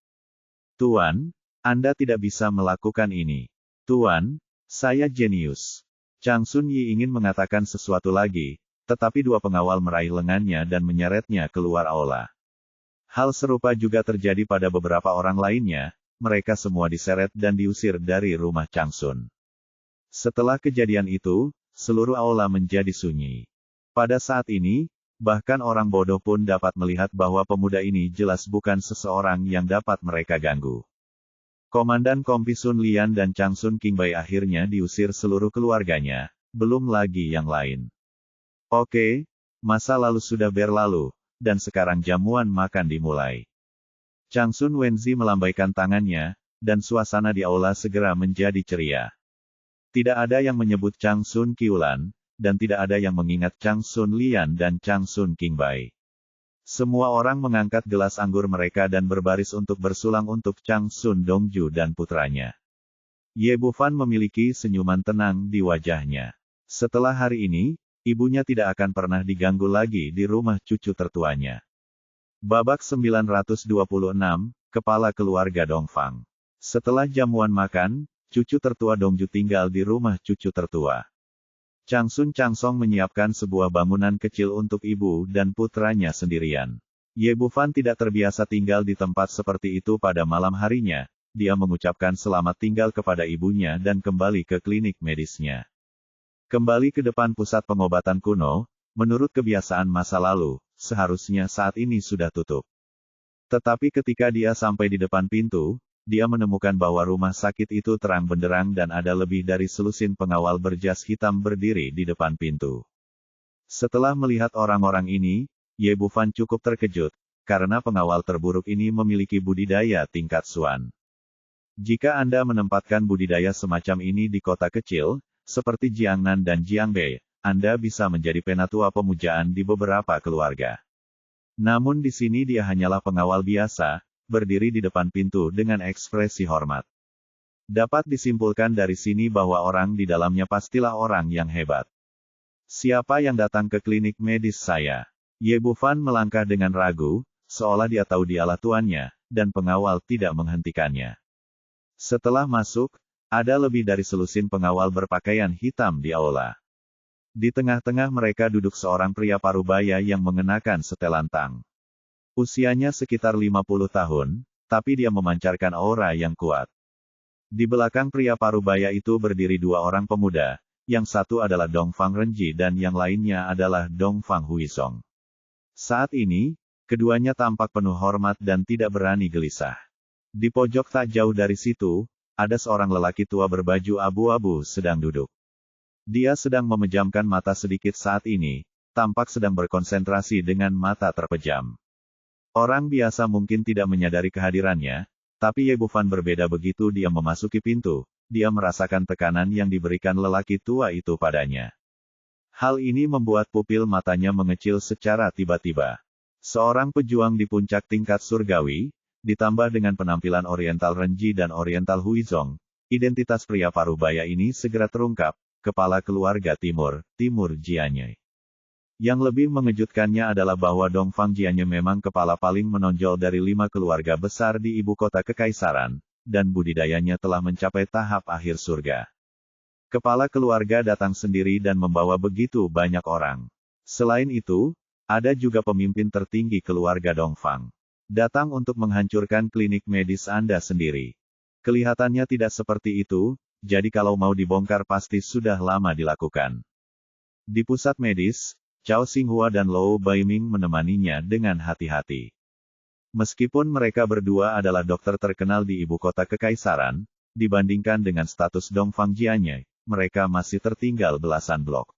Tuan, Anda tidak bisa melakukan ini. Tuan, saya jenius. Changsun Yi ingin mengatakan sesuatu lagi, tetapi dua pengawal meraih lengannya dan menyeretnya keluar aula. Hal serupa juga terjadi pada beberapa orang lainnya. Mereka semua diseret dan diusir dari rumah Changsun. Setelah kejadian itu, seluruh aula menjadi sunyi. Pada saat ini, bahkan orang bodoh pun dapat melihat bahwa pemuda ini jelas bukan seseorang yang dapat mereka ganggu. Komandan Kompi Sun Lian dan Changsun Qingbai akhirnya diusir seluruh keluarganya, belum lagi yang lain. Oke, masa lalu sudah berlalu, dan sekarang jamuan makan dimulai. Changsun Wenzi melambaikan tangannya, dan suasana di aula segera menjadi ceria. Tidak ada yang menyebut Changsun Qiulan, dan tidak ada yang mengingat Changsun Lian dan Changsun Qingbai. Semua orang mengangkat gelas anggur mereka dan berbaris untuk bersulang untuk Changsun Dongju dan putranya. Ye Bufan memiliki senyuman tenang di wajahnya. Setelah hari ini, ibunya tidak akan pernah diganggu lagi di rumah cucu tertuanya. Babak 926, Kepala Keluarga Dongfang. Setelah jamuan makan, cucu tertua Dongju tinggal di rumah cucu tertua. Changsun Changsong menyiapkan sebuah bangunan kecil untuk ibu dan putranya sendirian. Ye Bufan tidak terbiasa tinggal di tempat seperti itu pada malam harinya. Dia mengucapkan selamat tinggal kepada ibunya dan kembali ke klinik medisnya. Kembali ke depan pusat pengobatan kuno, menurut kebiasaan masa lalu, seharusnya saat ini sudah tutup. Tetapi ketika dia sampai di depan pintu, dia menemukan bahwa rumah sakit itu terang benderang dan ada lebih dari selusin pengawal berjas hitam berdiri di depan pintu. Setelah melihat orang-orang ini, Ye Bufan cukup terkejut, karena pengawal terburuk ini memiliki budidaya tingkat Xuan. Jika Anda menempatkan budidaya semacam ini di kota kecil, seperti Jiangnan dan Jiangbei, Anda bisa menjadi penatua pemujaan di beberapa keluarga. Namun di sini dia hanyalah pengawal biasa, berdiri di depan pintu dengan ekspresi hormat. Dapat disimpulkan dari sini bahwa orang di dalamnya pastilah orang yang hebat. Siapa yang datang ke klinik medis saya? Ye Bufan melangkah dengan ragu, seolah dia tahu dialah tuannya, dan pengawal tidak menghentikannya. Setelah masuk, ada lebih dari selusin pengawal berpakaian hitam di aula. Di tengah-tengah mereka duduk seorang pria parubaya yang mengenakan setelan tang. Usianya sekitar 50 tahun, tapi dia memancarkan aura yang kuat. Di belakang pria parubaya itu berdiri dua orang pemuda, yang satu adalah Dongfang Renji dan yang lainnya adalah Dongfang Huizong. Saat ini, keduanya tampak penuh hormat dan tidak berani gelisah. Di pojok tak jauh dari situ, ada seorang lelaki tua berbaju abu-abu sedang duduk. Dia sedang memejamkan mata sedikit saat ini, tampak sedang berkonsentrasi dengan mata terpejam. Orang biasa mungkin tidak menyadari kehadirannya, tapi Ye Bufan berbeda begitu dia memasuki pintu, dia merasakan tekanan yang diberikan lelaki tua itu padanya. Hal ini membuat pupil matanya mengecil secara tiba-tiba. Seorang pejuang di puncak tingkat surgawi, ditambah dengan penampilan Oriental Renji dan Oriental Huizong, identitas pria parubaya ini segera terungkap. Kepala keluarga Timur Jianye. Yang lebih mengejutkannya adalah bahwa Dongfang Jianye memang kepala paling menonjol dari 5 keluarga besar di ibu kota kekaisaran, dan budidayanya telah mencapai tahap akhir surga. Kepala keluarga datang sendiri dan membawa begitu banyak orang. Selain itu, ada juga pemimpin tertinggi keluarga Dongfang. Datang untuk menghancurkan klinik medis Anda sendiri. Kelihatannya tidak seperti itu. Jadi kalau mau dibongkar pasti sudah lama dilakukan. Di pusat medis, Chao Xinghua dan Lou Baiming menemaninya dengan hati-hati. Meskipun mereka berdua adalah dokter terkenal di ibu kota kekaisaran, dibandingkan dengan status Dongfang Jianye, mereka masih tertinggal belasan blok.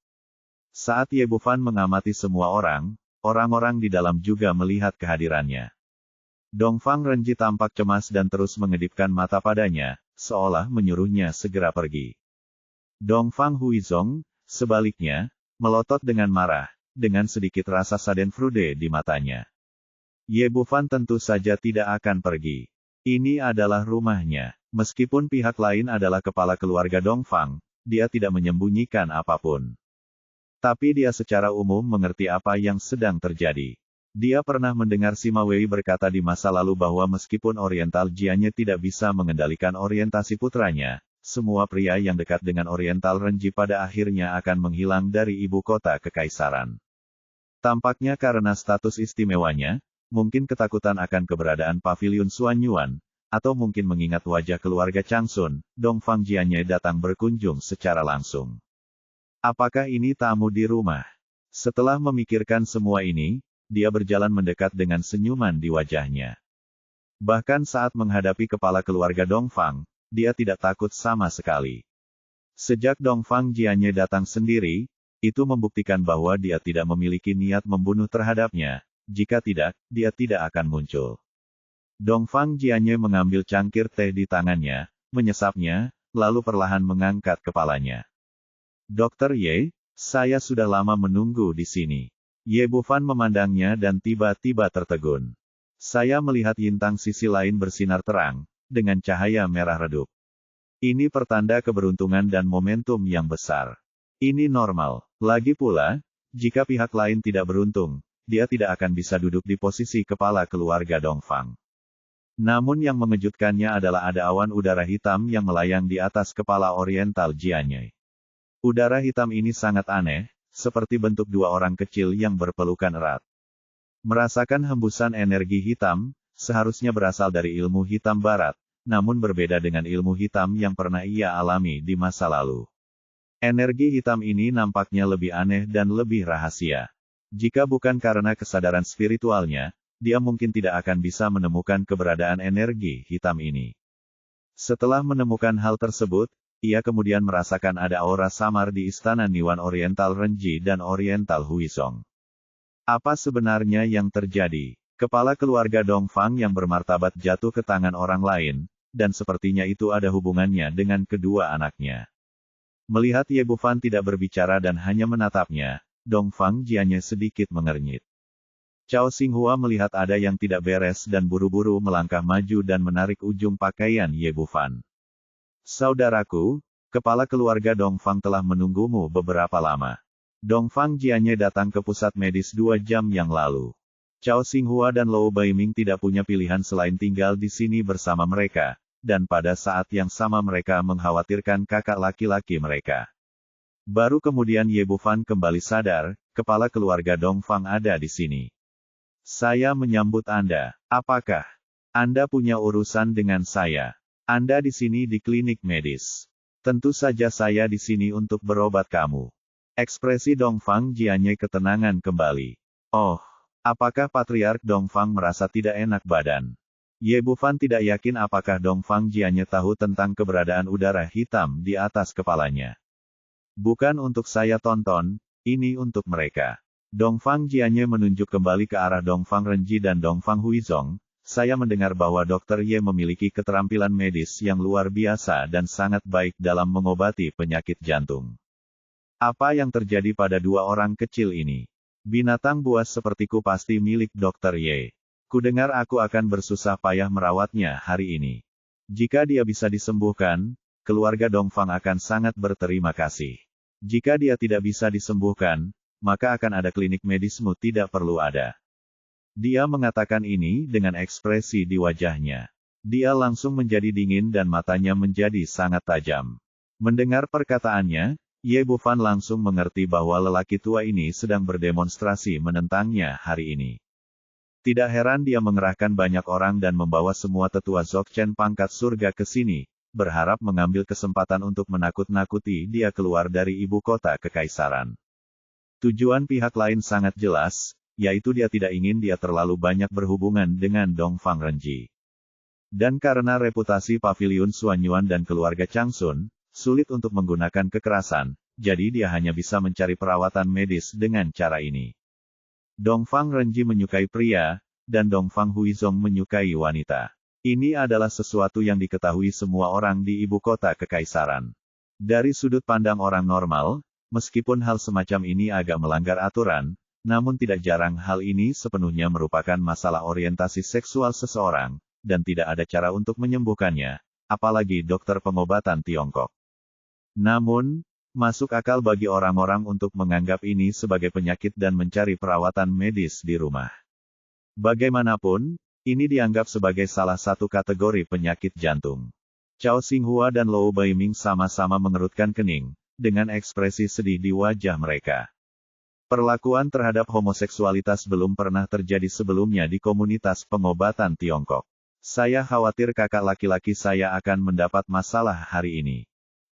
Saat Ye Bufan mengamati semua orang, orang-orang di dalam juga melihat kehadirannya. Dongfang Renji tampak cemas dan terus mengedipkan mata padanya, seolah menyuruhnya segera pergi. Dongfang Huizong, sebaliknya, melotot dengan marah, dengan sedikit rasa schadenfreude di matanya. Ye Bufan tentu saja tidak akan pergi. Ini adalah rumahnya. Meskipun pihak lain adalah kepala keluarga Dongfang, dia tidak menyembunyikan apapun. Tapi dia secara umum mengerti apa yang sedang terjadi. Dia pernah mendengar Sima Wei berkata di masa lalu bahwa meskipun Oriental Jianye tidak bisa mengendalikan orientasi putranya, semua pria yang dekat dengan Oriental Renji pada akhirnya akan menghilang dari ibu kota kekaisaran. Tampaknya karena status istimewanya, mungkin ketakutan akan keberadaan pavilion Suanyuan, atau mungkin mengingat wajah keluarga Changsun, Dongfang Jianye datang berkunjung secara langsung. Apakah ini tamu di rumah? Setelah memikirkan semua ini, dia berjalan mendekat dengan senyuman di wajahnya. Bahkan saat menghadapi kepala keluarga Dongfang, dia tidak takut sama sekali. Sejak Dongfang Jianye datang sendiri, itu membuktikan bahwa dia tidak memiliki niat membunuh terhadapnya, jika tidak, dia tidak akan muncul. Dongfang Jianye mengambil cangkir teh di tangannya, menyesapnya, lalu perlahan mengangkat kepalanya. Dokter Ye, saya sudah lama menunggu di sini. Ye Bufan memandangnya dan tiba-tiba tertegun. Saya melihat Yintang sisi lain bersinar terang, dengan cahaya merah redup. Ini pertanda keberuntungan dan momentum yang besar. Ini normal. Lagi pula, jika pihak lain tidak beruntung, dia tidak akan bisa duduk di posisi kepala keluarga Dongfang. Namun yang mengejutkannya adalah ada awan udara hitam yang melayang di atas kepala Oriental Jianye. Udara hitam ini sangat aneh, seperti bentuk dua orang kecil yang berpelukan erat. Merasakan hembusan energi hitam, seharusnya berasal dari ilmu hitam barat, namun berbeda dengan ilmu hitam yang pernah ia alami di masa lalu. Energi hitam ini nampaknya lebih aneh dan lebih rahasia. Jika bukan karena kesadaran spiritualnya, dia mungkin tidak akan bisa menemukan keberadaan energi hitam ini. Setelah menemukan hal tersebut, ia kemudian merasakan ada aura samar di istana Niwan Oriental Renji dan Oriental Huizong. Apa sebenarnya yang terjadi? Kepala keluarga Dongfang yang bermartabat jatuh ke tangan orang lain, dan sepertinya itu ada hubungannya dengan kedua anaknya. Melihat Ye Bufan tidak berbicara dan hanya menatapnya, Dongfang Jianye sedikit mengernyit. Cao Xinghua melihat ada yang tidak beres dan buru-buru melangkah maju dan menarik ujung pakaian Ye Bufan. Saudaraku, kepala keluarga Dongfang telah menunggumu beberapa lama. Dongfang Jianye datang ke pusat medis 2 jam yang lalu. Cao Xinghua dan Lou Baiming tidak punya pilihan selain tinggal di sini bersama mereka, dan pada saat yang sama mereka mengkhawatirkan kakak laki-laki mereka. Baru kemudian Ye Bufan kembali sadar, kepala keluarga Dongfang ada di sini. Saya menyambut Anda. Apakah Anda punya urusan dengan saya? Anda di sini di klinik medis. Tentu saja saya di sini untuk berobat kamu. Ekspresi Dongfang Jianye ketenangan kembali. Oh, apakah Patriark Dongfang merasa tidak enak badan? Ye Bufan tidak yakin apakah Dongfang Jianye tahu tentang keberadaan udara hitam di atas kepalanya. Bukan untuk saya tonton, ini untuk mereka. Dongfang Jianye menunjuk kembali ke arah Dongfang Renji dan Dongfang Huizong. Saya mendengar bahwa Dr. Ye memiliki keterampilan medis yang luar biasa dan sangat baik dalam mengobati penyakit jantung. Apa yang terjadi pada dua orang kecil ini? Binatang buas sepertiku pasti milik Dr. Ye. Kudengar aku akan bersusah payah merawatnya hari ini. Jika dia bisa disembuhkan, keluarga Dongfang akan sangat berterima kasih. Jika dia tidak bisa disembuhkan, maka akan ada klinik medismu tidak perlu ada. Dia mengatakan ini dengan ekspresi di wajahnya. Dia langsung menjadi dingin dan matanya menjadi sangat tajam. Mendengar perkataannya, Ye Bufan langsung mengerti bahwa lelaki tua ini sedang berdemonstrasi menentangnya hari ini. Tidak heran dia mengerahkan banyak orang dan membawa semua tetua Dzogchen pangkat surga ke sini, berharap mengambil kesempatan untuk menakut-nakuti dia keluar dari ibu kota kekaisaran. Tujuan pihak lain sangat jelas, yaitu dia tidak ingin dia terlalu banyak berhubungan dengan Dongfang Renji. Dan karena reputasi Paviliun Suanyuan dan keluarga Changsun, sulit untuk menggunakan kekerasan, jadi dia hanya bisa mencari perawatan medis dengan cara ini. Dongfang Renji menyukai pria, dan Dongfang Huizong menyukai wanita. Ini adalah sesuatu yang diketahui semua orang di ibu kota kekaisaran. Dari sudut pandang orang normal, meskipun hal semacam ini agak melanggar aturan, namun tidak jarang hal ini sepenuhnya merupakan masalah orientasi seksual seseorang, dan tidak ada cara untuk menyembuhkannya, apalagi dokter pengobatan Tiongkok. Namun, masuk akal bagi orang-orang untuk menganggap ini sebagai penyakit dan mencari perawatan medis di rumah. Bagaimanapun, ini dianggap sebagai salah satu kategori penyakit jantung. Chao Xinghua dan Lou Baiming sama-sama mengerutkan kening, dengan ekspresi sedih di wajah mereka. Perlakuan terhadap homoseksualitas belum pernah terjadi sebelumnya di komunitas pengobatan Tiongkok. Saya khawatir kakak laki-laki saya akan mendapat masalah hari ini.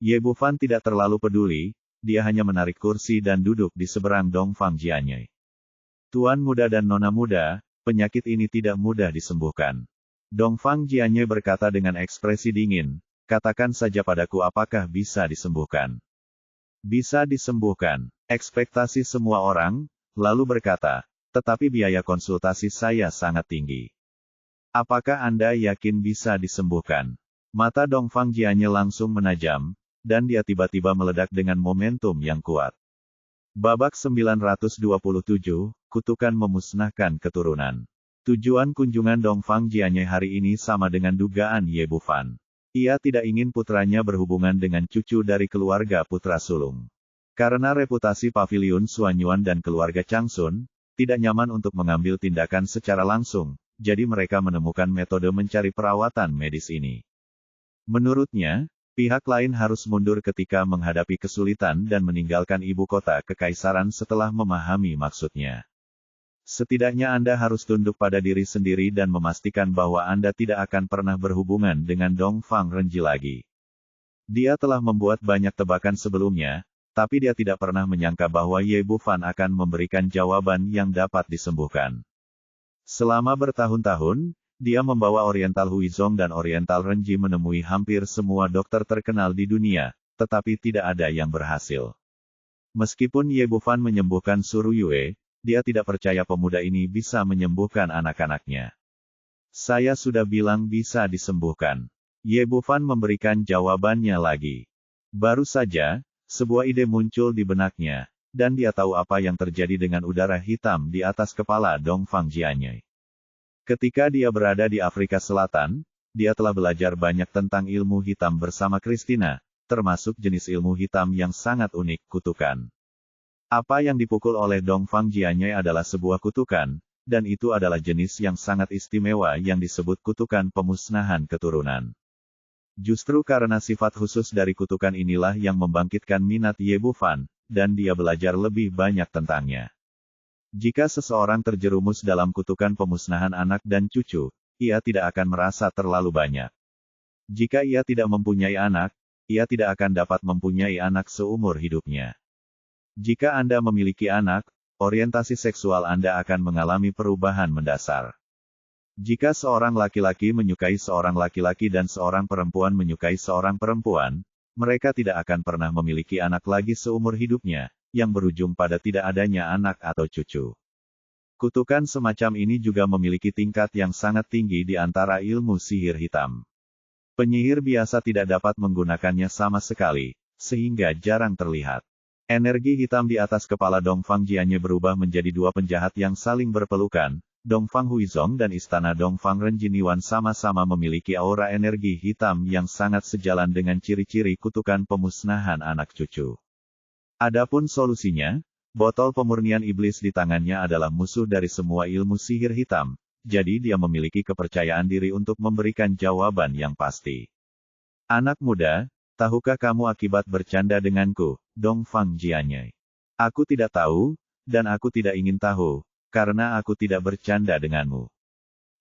Ye Bufan tidak terlalu peduli, dia hanya menarik kursi dan duduk di seberang Dongfang Jianye. Tuan muda dan nona muda, penyakit ini tidak mudah disembuhkan. Dongfang Jianye berkata dengan ekspresi dingin, katakan saja padaku apakah bisa disembuhkan. Bisa disembuhkan, ekspektasi semua orang, lalu berkata, tetapi biaya konsultasi saya sangat tinggi. Apakah Anda yakin bisa disembuhkan? Mata Dongfang Jianye langsung menajam, dan dia tiba-tiba meledak dengan momentum yang kuat. Babak 927, kutukan memusnahkan keturunan. Tujuan kunjungan Dongfang Jianye hari ini sama dengan dugaan Ye Bufan. Ia tidak ingin putranya berhubungan dengan cucu dari keluarga putra sulung. Karena reputasi Paviliun Suanyuan dan keluarga Changsun, tidak nyaman untuk mengambil tindakan secara langsung, jadi mereka menemukan metode mencari perawatan medis ini. Menurutnya, pihak lain harus mundur ketika menghadapi kesulitan dan meninggalkan ibu kota kekaisaran setelah memahami maksudnya. Setidaknya Anda harus tunduk pada diri sendiri dan memastikan bahwa Anda tidak akan pernah berhubungan dengan Dongfang Renji lagi. Dia telah membuat banyak tebakan sebelumnya, tapi dia tidak pernah menyangka bahwa Ye Bufan akan memberikan jawaban yang dapat disembuhkan. Selama bertahun-tahun, dia membawa Oriental Huizong dan Oriental Renji menemui hampir semua dokter terkenal di dunia, tetapi tidak ada yang berhasil. Meskipun Ye Bufan menyembuhkan Suru Yue, dia tidak percaya pemuda ini bisa menyembuhkan anak-anaknya. Saya sudah bilang bisa disembuhkan. Ye Bufan memberikan jawabannya lagi. Baru saja, sebuah ide muncul di benaknya, dan dia tahu apa yang terjadi dengan udara hitam di atas kepala Dongfang Jianye. Ketika dia berada di Afrika Selatan, dia telah belajar banyak tentang ilmu hitam bersama Christina, termasuk jenis ilmu hitam yang sangat unik, kutukan. Apa yang dipukul oleh Dongfang Jianye adalah sebuah kutukan, dan itu adalah jenis yang sangat istimewa yang disebut kutukan pemusnahan keturunan. Justru karena sifat khusus dari kutukan inilah yang membangkitkan minat Ye Bufan, dan dia belajar lebih banyak tentangnya. Jika seseorang terjerumus dalam kutukan pemusnahan anak dan cucu, ia tidak akan merasa terlalu banyak. Jika ia tidak mempunyai anak, ia tidak akan dapat mempunyai anak seumur hidupnya. Jika Anda memiliki anak, orientasi seksual Anda akan mengalami perubahan mendasar. Jika seorang laki-laki menyukai seorang laki-laki dan seorang perempuan menyukai seorang perempuan, mereka tidak akan pernah memiliki anak lagi seumur hidupnya, yang berujung pada tidak adanya anak atau cucu. Kutukan semacam ini juga memiliki tingkat yang sangat tinggi di antara ilmu sihir hitam. Penyihir biasa tidak dapat menggunakannya sama sekali, sehingga jarang terlihat. Energi hitam di atas kepala Dongfang Jianye berubah menjadi dua penjahat yang saling berpelukan. Dongfang Huizong dan istana Dongfang Renji Niwan sama-sama memiliki aura energi hitam yang sangat sejalan dengan ciri-ciri kutukan pemusnahan anak cucu. Adapun solusinya, botol pemurnian iblis di tangannya adalah musuh dari semua ilmu sihir hitam, jadi dia memiliki kepercayaan diri untuk memberikan jawaban yang pasti. Anak muda, tahukah kamu akibat bercanda denganku, Dongfang Jianye? Aku tidak tahu, dan aku tidak ingin tahu. Karena aku tidak bercanda denganmu.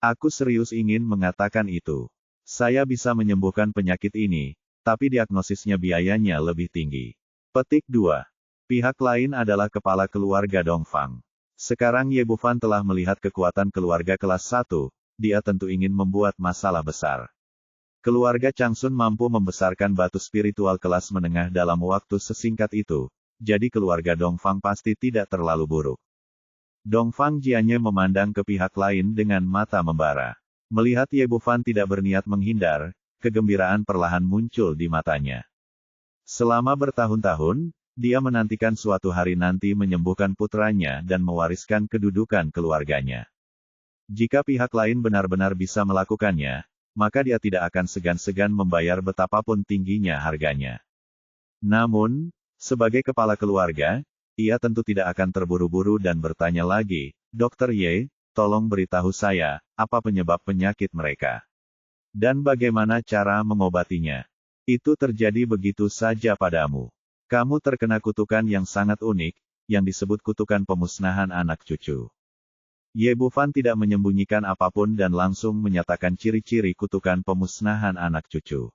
Aku serius ingin mengatakan itu. Saya bisa menyembuhkan penyakit ini, tapi diagnosisnya biayanya lebih tinggi. Petik 2. Pihak lain adalah kepala keluarga Dongfang. Sekarang Ye Bufan telah melihat kekuatan keluarga kelas 1, dia tentu ingin membuat masalah besar. Keluarga Changsun mampu membesarkan batu spiritual kelas menengah dalam waktu sesingkat itu, jadi keluarga Dongfang pasti tidak terlalu buruk. Dongfang Jianye memandang ke pihak lain dengan mata membara. Melihat Ye Bufan tidak berniat menghindar, kegembiraan perlahan muncul di matanya. Selama bertahun-tahun, dia menantikan suatu hari nanti menyembuhkan putranya dan mewariskan kedudukan keluarganya. Jika pihak lain benar-benar bisa melakukannya, maka dia tidak akan segan-segan membayar betapapun tingginya harganya. Namun, sebagai kepala keluarga, ia tentu tidak akan terburu-buru dan bertanya lagi, "Dokter Ye, tolong beritahu saya, apa penyebab penyakit mereka? Dan bagaimana cara mengobatinya? Itu terjadi begitu saja padamu. Kamu terkena kutukan yang sangat unik, yang disebut kutukan pemusnahan anak cucu." Ye Bufan tidak menyembunyikan apapun dan langsung menyatakan ciri-ciri kutukan pemusnahan anak cucu.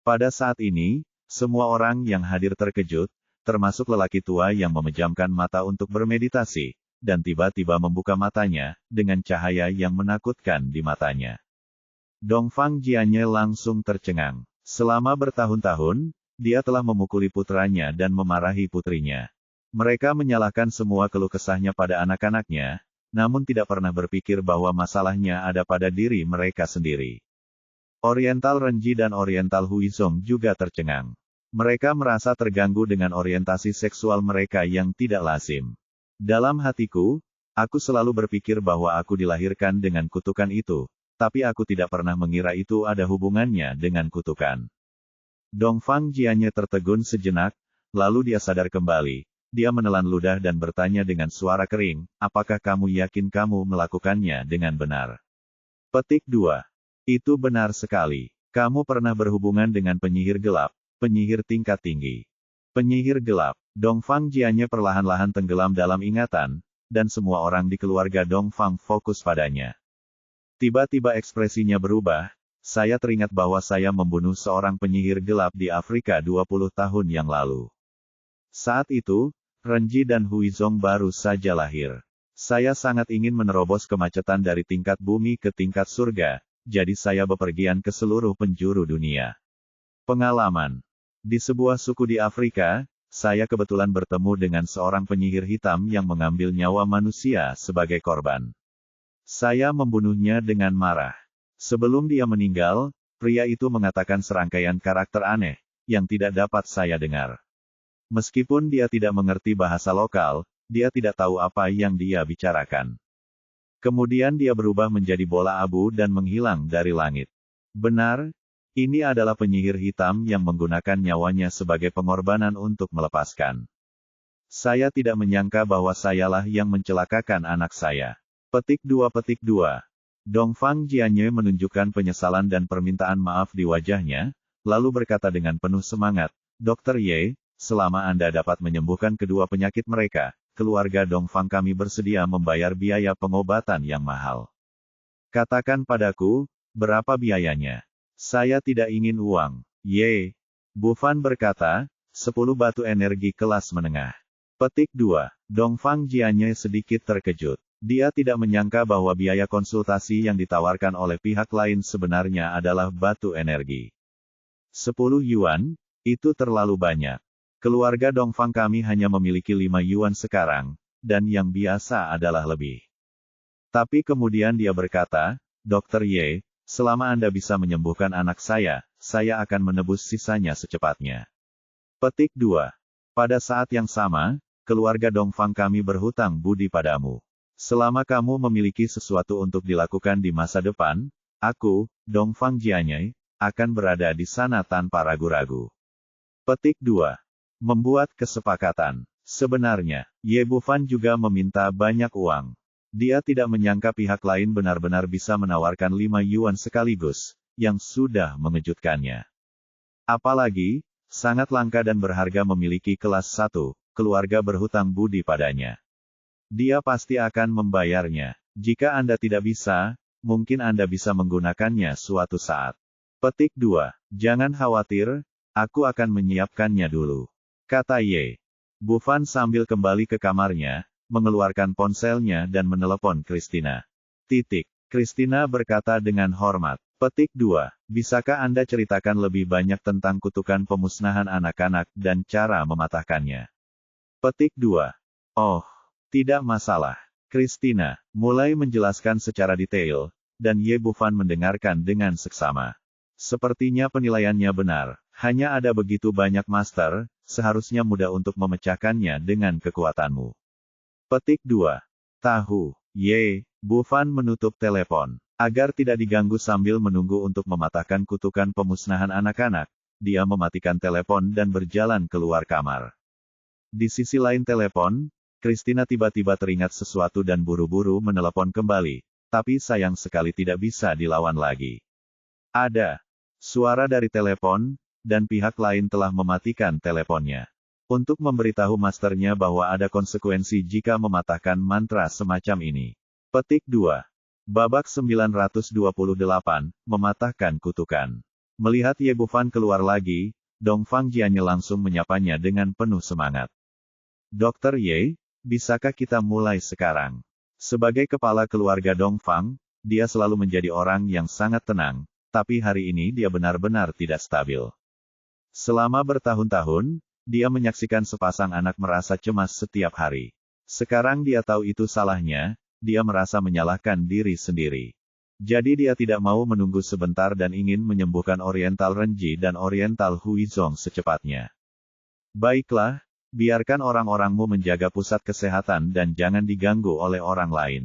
Pada saat ini, semua orang yang hadir terkejut, termasuk lelaki tua yang memejamkan mata untuk bermeditasi, dan tiba-tiba membuka matanya, dengan cahaya yang menakutkan di matanya. Dongfang Jianye langsung tercengang. Selama bertahun-tahun, dia telah memukuli putranya dan memarahi putrinya. Mereka menyalahkan semua keluh kesahnya pada anak-anaknya, namun tidak pernah berpikir bahwa masalahnya ada pada diri mereka sendiri. Oriental Renji dan Oriental Huizong juga tercengang. Mereka merasa terganggu dengan orientasi seksual mereka yang tidak lazim. Dalam hatiku, aku selalu berpikir bahwa aku dilahirkan dengan kutukan itu, tapi aku tidak pernah mengira itu ada hubungannya dengan kutukan. Dongfang Jianye tertegun sejenak, lalu dia sadar kembali. Dia menelan ludah dan bertanya dengan suara kering, "Apakah kamu yakin kamu melakukannya dengan benar?" Petik 2. Itu benar sekali. Kamu pernah berhubungan dengan penyihir gelap, penyihir tingkat tinggi. Penyihir gelap. Dongfang Jianye perlahan-lahan tenggelam dalam ingatan, dan semua orang di keluarga Dongfang fokus padanya. Tiba-tiba ekspresinya berubah, "Saya teringat bahwa saya membunuh seorang penyihir gelap di Afrika 20 tahun yang lalu. Saat itu, Renji dan Huizong baru saja lahir. Saya sangat ingin menerobos kemacetan dari tingkat bumi ke tingkat surga, jadi saya bepergian ke seluruh penjuru dunia. Pengalaman. Di sebuah suku di Afrika, saya kebetulan bertemu dengan seorang penyihir hitam yang mengambil nyawa manusia sebagai korban. Saya membunuhnya dengan marah. Sebelum dia meninggal, pria itu mengatakan serangkaian karakter aneh, yang tidak dapat saya dengar. Meskipun dia tidak mengerti bahasa lokal, dia tidak tahu apa yang dia bicarakan. Kemudian dia berubah menjadi bola abu dan menghilang dari langit. Benar, ini adalah penyihir hitam yang menggunakan nyawanya sebagai pengorbanan untuk melepaskan. Saya tidak menyangka bahwa sayalah yang mencelakakan anak saya. Petik 2. Dongfang Jianye menunjukkan penyesalan dan permintaan maaf di wajahnya, lalu berkata dengan penuh semangat, "Dokter Ye, selama Anda dapat menyembuhkan kedua penyakit mereka, keluarga Dongfang kami bersedia membayar biaya pengobatan yang mahal. Katakan padaku, berapa biayanya? Saya tidak ingin uang." Ye Bufan berkata, 10 batu energi kelas menengah. Petik 2. Dongfang Jianye sedikit terkejut. Dia tidak menyangka bahwa biaya konsultasi yang ditawarkan oleh pihak lain sebenarnya adalah batu energi. 10 yuan, itu terlalu banyak. Keluarga Dongfang kami hanya memiliki 5 yuan sekarang, dan yang biasa adalah lebih. Tapi kemudian dia berkata, "Dokter Ye, selama Anda bisa menyembuhkan anak saya akan menebus sisanya secepatnya." Petik 2. Pada saat yang sama, keluarga Dongfang kami berhutang budi padamu. Selama kamu memiliki sesuatu untuk dilakukan di masa depan, aku, Dongfang Jianye, akan berada di sana tanpa ragu-ragu. Petik 2. Membuat kesepakatan. Sebenarnya, Ye Bufan juga meminta banyak uang. Dia tidak menyangka pihak lain benar-benar bisa menawarkan 5 yuan sekaligus, yang sudah mengejutkannya. Apalagi, sangat langka dan berharga memiliki kelas 1, keluarga berhutang budi padanya. Dia pasti akan membayarnya. Jika Anda tidak bisa, mungkin Anda bisa menggunakannya suatu saat. Petik 2. Jangan khawatir, aku akan menyiapkannya dulu, kata Ye Bufan sambil kembali ke kamarnya, mengeluarkan ponselnya dan menelepon Christina. Christina berkata dengan hormat. Petik 2. Bisakah Anda ceritakan lebih banyak tentang kutukan pemusnahan anak-anak dan cara mematahkannya? Petik 2. Oh, tidak masalah. Christina mulai menjelaskan secara detail, dan Ye Bufan mendengarkan dengan seksama. Sepertinya penilaiannya benar. Hanya ada begitu banyak master, seharusnya mudah untuk memecahkannya dengan kekuatanmu. Petik 2. Tahu, Ye Bufan menutup telepon. Agar tidak diganggu sambil menunggu untuk mematahkan kutukan pemusnahan anak-anak, dia mematikan telepon dan berjalan keluar kamar. Di sisi lain telepon, Christina tiba-tiba teringat sesuatu dan buru-buru menelepon kembali, tapi sayang sekali tidak bisa dilawan lagi. Ada suara dari telepon, dan pihak lain telah mematikan teleponnya. Untuk memberitahu masternya bahwa ada konsekuensi jika mematahkan mantra semacam ini. Petik 2. Babak 928, mematahkan kutukan. Melihat Ye Bufan keluar lagi, Dongfang Jianye langsung menyapanya dengan penuh semangat. Dokter Ye, bisakah kita mulai sekarang? Sebagai kepala keluarga Dongfang, dia selalu menjadi orang yang sangat tenang, tapi hari ini dia benar-benar tidak stabil. Selama bertahun-tahun, dia menyaksikan sepasang anak merasa cemas setiap hari. Sekarang dia tahu itu salahnya, dia merasa menyalahkan diri sendiri. Jadi dia tidak mau menunggu sebentar dan ingin menyembuhkan Oriental Renji dan Oriental Huizong secepatnya. Baiklah, biarkan orang-orangmu menjaga pusat kesehatan dan jangan diganggu oleh orang lain.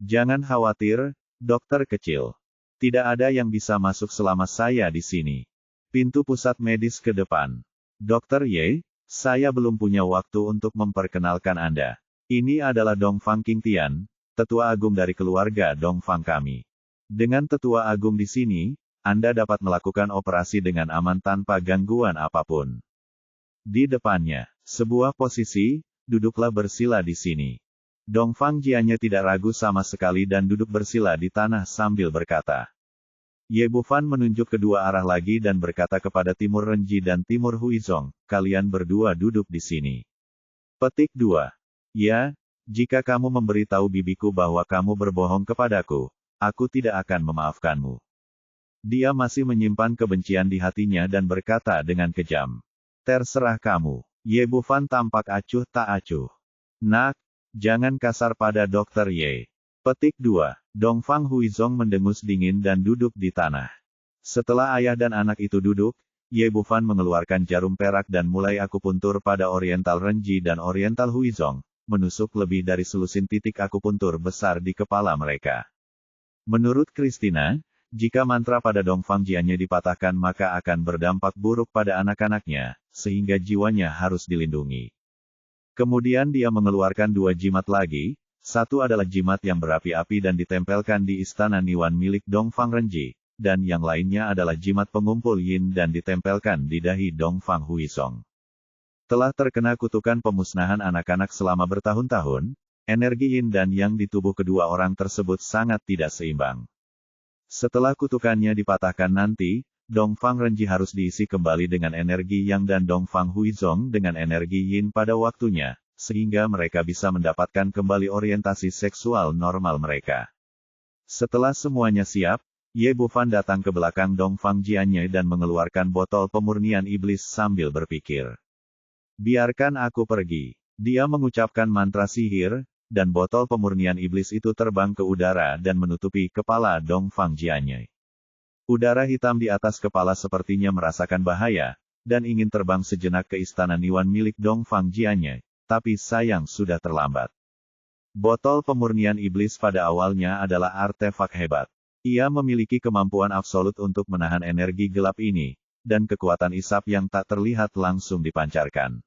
Jangan khawatir, dokter kecil. Tidak ada yang bisa masuk selama saya di sini. Pintu pusat medis ke depan. Dokter Ye, saya belum punya waktu untuk memperkenalkan Anda. Ini adalah Dongfang Qingtian, tetua agung dari keluarga Dongfang kami. Dengan tetua agung di sini, Anda dapat melakukan operasi dengan aman tanpa gangguan apapun. Di depannya, sebuah posisi, duduklah bersila di sini. Dongfang Jianye tidak ragu sama sekali dan duduk bersila di tanah sambil berkata. Ye Bufan menunjuk kedua arah lagi dan berkata kepada Timur Renji dan Timur Huizong, kalian berdua duduk di sini. Petik 2. Ya, jika kamu memberitahu bibiku bahwa kamu berbohong kepadaku, aku tidak akan memaafkanmu. Dia masih menyimpan kebencian di hatinya dan berkata dengan kejam. Terserah kamu. Ye Bufan tampak acuh tak acuh. Nak, jangan kasar pada Dokter Ye. Petik 2. Dongfang Huizong mendengus dingin dan duduk di tanah. Setelah ayah dan anak itu duduk, Ye Bufan mengeluarkan jarum perak dan mulai akupuntur pada Oriental Renji dan Oriental Huizong, menusuk lebih dari selusin titik akupuntur besar di kepala mereka. Menurut Christina, jika mantra pada Dongfang Jianye dipatahkan maka akan berdampak buruk pada anak-anaknya, sehingga jiwanya harus dilindungi. Kemudian dia mengeluarkan 2 jimat lagi, satu adalah jimat yang berapi-api dan ditempelkan di istana Niwan milik Dongfang Renji, dan yang lainnya adalah jimat pengumpul yin dan ditempelkan di dahi Dongfang Huizong. Telah terkena kutukan pemusnahan anak-anak selama bertahun-tahun, energi yin dan yang di tubuh kedua orang tersebut sangat tidak seimbang. Setelah kutukannya dipatahkan nanti, Dongfang Renji harus diisi kembali dengan energi yang dan Dongfang Huizong dengan energi yin pada waktunya, sehingga mereka bisa mendapatkan kembali orientasi seksual normal mereka. Setelah semuanya siap, Ye Bufan datang ke belakang Dongfang Jianye dan mengeluarkan botol pemurnian iblis sambil berpikir. Biarkan aku pergi. Dia mengucapkan mantra sihir, dan botol pemurnian iblis itu terbang ke udara dan menutupi kepala Dongfang Jianye. Udara hitam di atas kepala sepertinya merasakan bahaya, dan ingin terbang sejenak ke istana Niwan milik Dongfang Jianye, tapi sayang sudah terlambat. Botol pemurnian iblis pada awalnya adalah artefak hebat. Ia memiliki kemampuan absolut untuk menahan energi gelap ini, dan kekuatan isap yang tak terlihat langsung dipancarkan.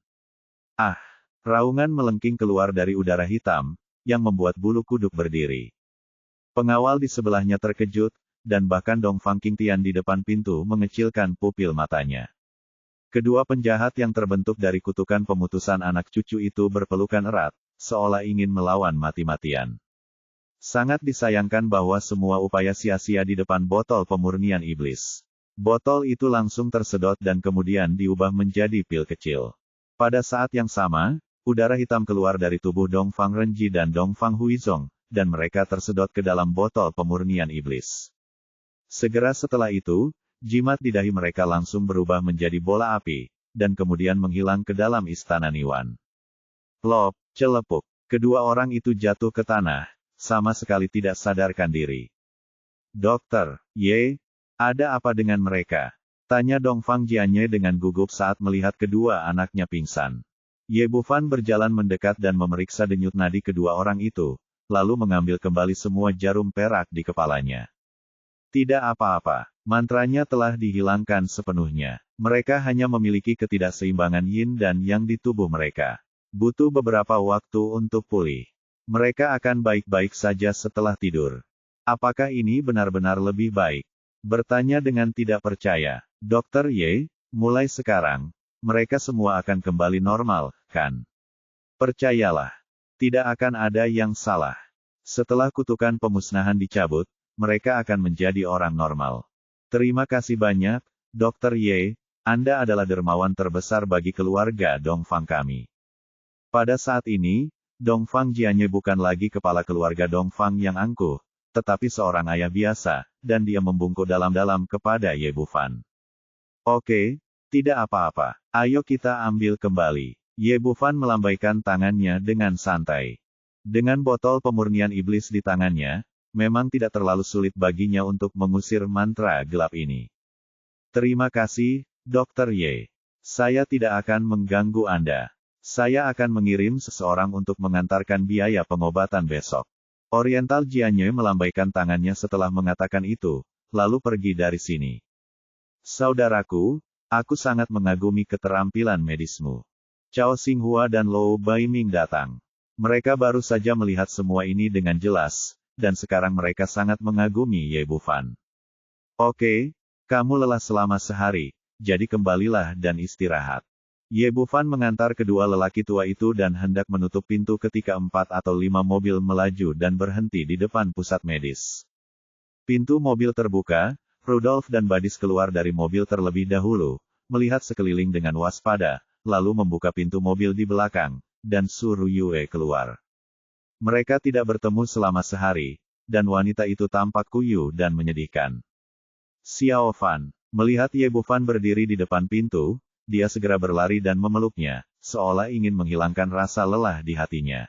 Ah! Raungan melengking keluar dari udara hitam, yang membuat bulu kuduk berdiri. Pengawal di sebelahnya terkejut, dan bahkan Dongfang Qingtian di depan pintu mengecilkan pupil matanya. Kedua penjahat yang terbentuk dari kutukan pemutusan anak cucu itu berpelukan erat, seolah ingin melawan mati-matian. Sangat disayangkan bahwa semua upaya sia-sia di depan botol pemurnian iblis. Botol itu langsung tersedot dan kemudian diubah menjadi pil kecil. Pada saat yang sama, udara hitam keluar dari tubuh Dongfang Renji dan Dongfang Huizong, dan mereka tersedot ke dalam botol pemurnian iblis. Segera setelah itu, jimat di dahi mereka langsung berubah menjadi bola api, dan kemudian menghilang ke dalam istana Niwan. Plop, celepuk. Kedua orang itu jatuh ke tanah, sama sekali tidak sadarkan diri. Dokter, Ye, ada apa dengan mereka? Tanya Dongfang Jianye dengan gugup saat melihat kedua anaknya pingsan. Ye Bufan berjalan mendekat dan memeriksa denyut nadi kedua orang itu, lalu mengambil kembali semua jarum perak di kepalanya. Tidak apa-apa, mantranya telah dihilangkan sepenuhnya. Mereka hanya memiliki ketidakseimbangan yin dan yang di tubuh mereka. Butuh beberapa waktu untuk pulih. Mereka akan baik-baik saja setelah tidur. Apakah ini benar-benar lebih baik? Bertanya dengan tidak percaya. Dokter Ye, mulai sekarang, mereka semua akan kembali normal, kan? Percayalah. Tidak akan ada yang salah. Setelah kutukan pemusnahan dicabut, mereka akan menjadi orang normal. Terima kasih banyak, Dokter Ye, Anda adalah dermawan terbesar bagi keluarga Dongfang kami. Pada saat ini, Dongfang Jianye bukan lagi kepala keluarga Dongfang yang angkuh, tetapi seorang ayah biasa, dan dia membungkuk dalam-dalam kepada Ye Bufan. Oke, tidak apa-apa, ayo kita ambil kembali. Ye Bufan melambaikan tangannya dengan santai. Dengan botol pemurnian iblis di tangannya, memang tidak terlalu sulit baginya untuk mengusir mantra gelap ini. Terima kasih, Dokter Ye. Saya tidak akan mengganggu Anda. Saya akan mengirim seseorang untuk mengantarkan biaya pengobatan besok. Oriental Jianye melambaikan tangannya setelah mengatakan itu, lalu pergi dari sini. Saudaraku, aku sangat mengagumi keterampilan medismu. Cao Xinghua dan Lou Baiming datang. Mereka baru saja melihat semua ini dengan jelas, dan sekarang mereka sangat mengagumi Ye Bufan. Oke, kamu lelah selama sehari, jadi kembalilah dan istirahat. Ye Bufan mengantar kedua lelaki tua itu dan hendak menutup pintu ketika 4 atau 5 mobil melaju dan berhenti di depan pusat medis. Pintu mobil terbuka, Rudolf dan Badis keluar dari mobil terlebih dahulu, melihat sekeliling dengan waspada, lalu membuka pintu mobil di belakang, dan Su Ruyue keluar. Mereka tidak bertemu selama sehari, dan wanita itu tampak kuyu dan menyedihkan. Xiao Fan, melihat Ye Bufan berdiri di depan pintu, dia segera berlari dan memeluknya, seolah ingin menghilangkan rasa lelah di hatinya.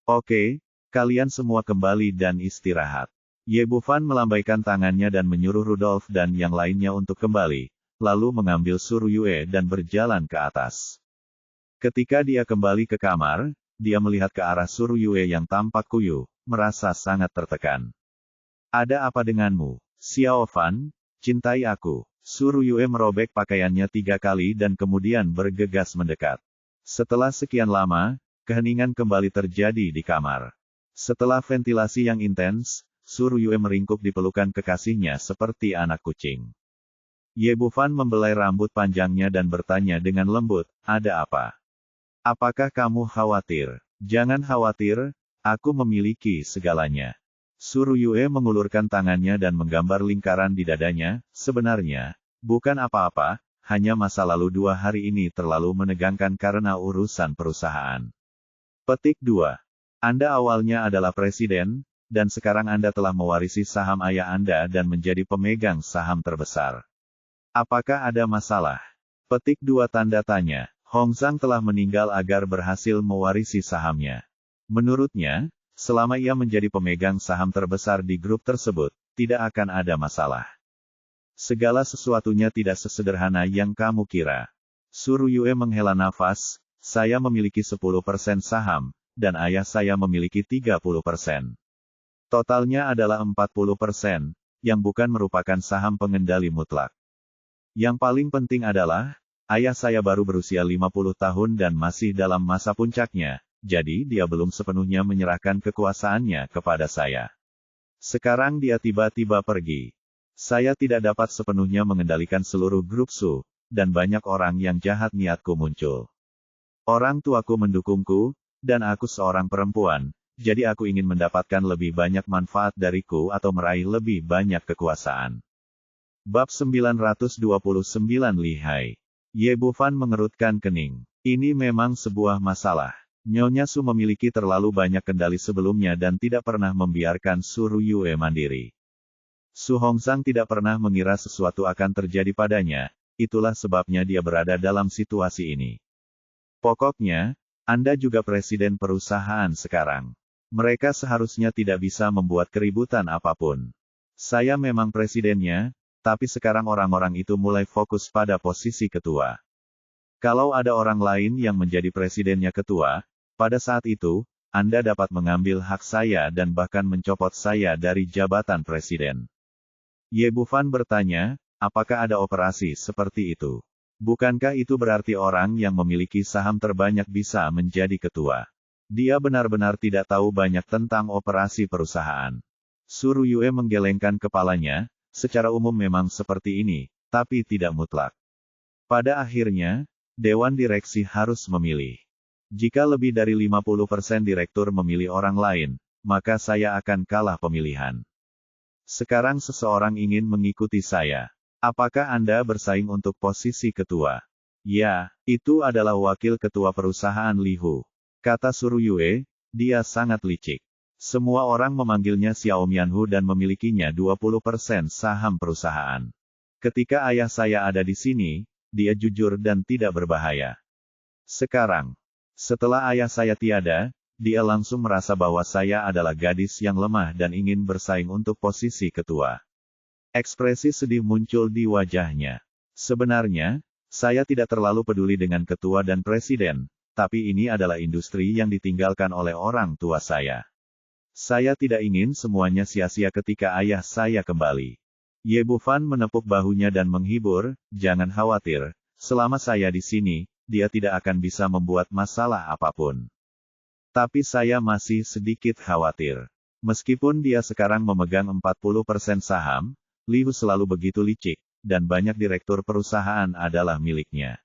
Oke, kalian semua kembali dan istirahat. Ye Bufan melambaikan tangannya dan menyuruh Rudolf dan yang lainnya untuk kembali, lalu mengambil Su Ruyue dan berjalan ke atas. Ketika dia kembali ke kamar, dia melihat ke arah Su Ruyue yang tampak kuyu, merasa sangat tertekan. Ada apa denganmu, Xiao Fan? Cintai aku. Su Ruyue merobek pakaiannya 3 kali dan kemudian bergegas mendekat. Setelah sekian lama, keheningan kembali terjadi di kamar. Setelah ventilasi yang intens, Su Ruyue meringkuk di pelukan kekasihnya seperti anak kucing. Ye Bufan membelai rambut panjangnya dan bertanya dengan lembut, ada apa? Apakah kamu khawatir? Jangan khawatir, aku memiliki segalanya. Su Ruyue mengulurkan tangannya dan menggambar lingkaran di dadanya, sebenarnya, bukan apa-apa, hanya masa lalu 2 hari ini terlalu menegangkan karena urusan perusahaan. Petik 2. Anda awalnya adalah presiden, dan sekarang Anda telah mewarisi saham ayah Anda dan menjadi pemegang saham terbesar. Apakah ada masalah? Petik 2 tanda tanya. Hong Zhang telah meninggal agar berhasil mewarisi sahamnya. Menurutnya, selama ia menjadi pemegang saham terbesar di grup tersebut, tidak akan ada masalah. Segala sesuatunya tidak sesederhana yang kamu kira. Su Ruyue menghela nafas, saya memiliki 10% saham, dan ayah saya memiliki 30%. Totalnya adalah 40%, yang bukan merupakan saham pengendali mutlak. Yang paling penting adalah, ayah saya baru berusia 50 tahun dan masih dalam masa puncaknya, jadi dia belum sepenuhnya menyerahkan kekuasaannya kepada saya. Sekarang dia tiba-tiba pergi. Saya tidak dapat sepenuhnya mengendalikan seluruh grup Su, dan banyak orang yang jahat niatku muncul. Orang tuaku mendukungku, dan aku seorang perempuan, jadi aku ingin mendapatkan lebih banyak manfaat dariku atau meraih lebih banyak kekuasaan. Bab 929 Lihai. Ye Bufan mengerutkan kening. Ini memang sebuah masalah. Nyonya Su memiliki terlalu banyak kendali sebelumnya dan tidak pernah membiarkan Su Ruyue mandiri. Su Hongzhang tidak pernah mengira sesuatu akan terjadi padanya, itulah sebabnya dia berada dalam situasi ini. Pokoknya, Anda juga presiden perusahaan sekarang. Mereka seharusnya tidak bisa membuat keributan apapun. Saya memang presidennya, tapi sekarang orang-orang itu mulai fokus pada posisi ketua. Kalau ada orang lain yang menjadi presidennya ketua, pada saat itu, Anda dapat mengambil hak saya dan bahkan mencopot saya dari jabatan presiden. Ye Bufan bertanya, apakah ada operasi seperti itu? Bukankah itu berarti orang yang memiliki saham terbanyak bisa menjadi ketua? Dia benar-benar tidak tahu banyak tentang operasi perusahaan. Su Ruyue menggelengkan kepalanya, secara umum memang seperti ini, tapi tidak mutlak. Pada akhirnya, Dewan Direksi harus memilih. Jika lebih dari 50% direktur memilih orang lain, maka saya akan kalah pemilihan. Sekarang seseorang ingin mengikuti saya. Apakah Anda bersaing untuk posisi ketua? Ya, itu adalah wakil ketua perusahaan Lihu. Kata Su Ruyue, dia sangat licik. Semua orang memanggilnya Xiao Mianhu dan memilikinya 20% saham perusahaan. Ketika ayah saya ada di sini, dia jujur dan tidak berbahaya. Sekarang, setelah ayah saya tiada, dia langsung merasa bahwa saya adalah gadis yang lemah dan ingin bersaing untuk posisi ketua. Ekspresi sedih muncul di wajahnya. Sebenarnya, saya tidak terlalu peduli dengan ketua dan presiden, tapi ini adalah industri yang ditinggalkan oleh orang tua saya. Saya tidak ingin semuanya sia-sia ketika ayah saya kembali. Ye Bufan menepuk bahunya dan menghibur, jangan khawatir, selama saya di sini, dia tidak akan bisa membuat masalah apapun. Tapi saya masih sedikit khawatir. Meskipun dia sekarang memegang 40% saham, Lihu selalu begitu licik, dan banyak direktur perusahaan adalah miliknya.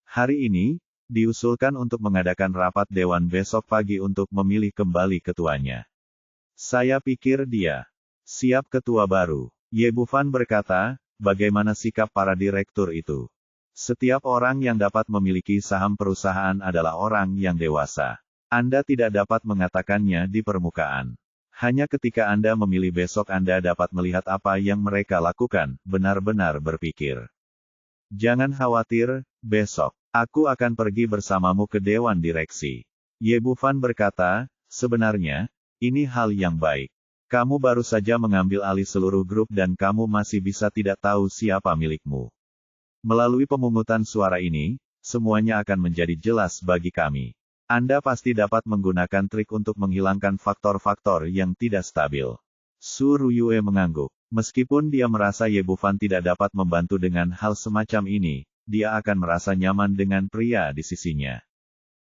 Hari ini, diusulkan untuk mengadakan rapat dewan besok pagi untuk memilih kembali ketuanya. Saya pikir dia siap ketua baru. Ye Bufan berkata, bagaimana sikap para direktur itu? Setiap orang yang dapat memiliki saham perusahaan adalah orang yang dewasa. Anda tidak dapat mengatakannya di permukaan. Hanya ketika Anda memilih besok Anda dapat melihat apa yang mereka lakukan, benar-benar berpikir. Jangan khawatir, besok, aku akan pergi bersamamu ke Dewan Direksi. Ye Bufan berkata, sebenarnya, ini hal yang baik. Kamu baru saja mengambil alih seluruh grup dan kamu masih bisa tidak tahu siapa milikmu. Melalui pemungutan suara ini, semuanya akan menjadi jelas bagi kami. Anda pasti dapat menggunakan trik untuk menghilangkan faktor-faktor yang tidak stabil. Su Ruyue mengangguk. Meskipun dia merasa Ye Bufan tidak dapat membantu dengan hal semacam ini, dia akan merasa nyaman dengan pria di sisinya.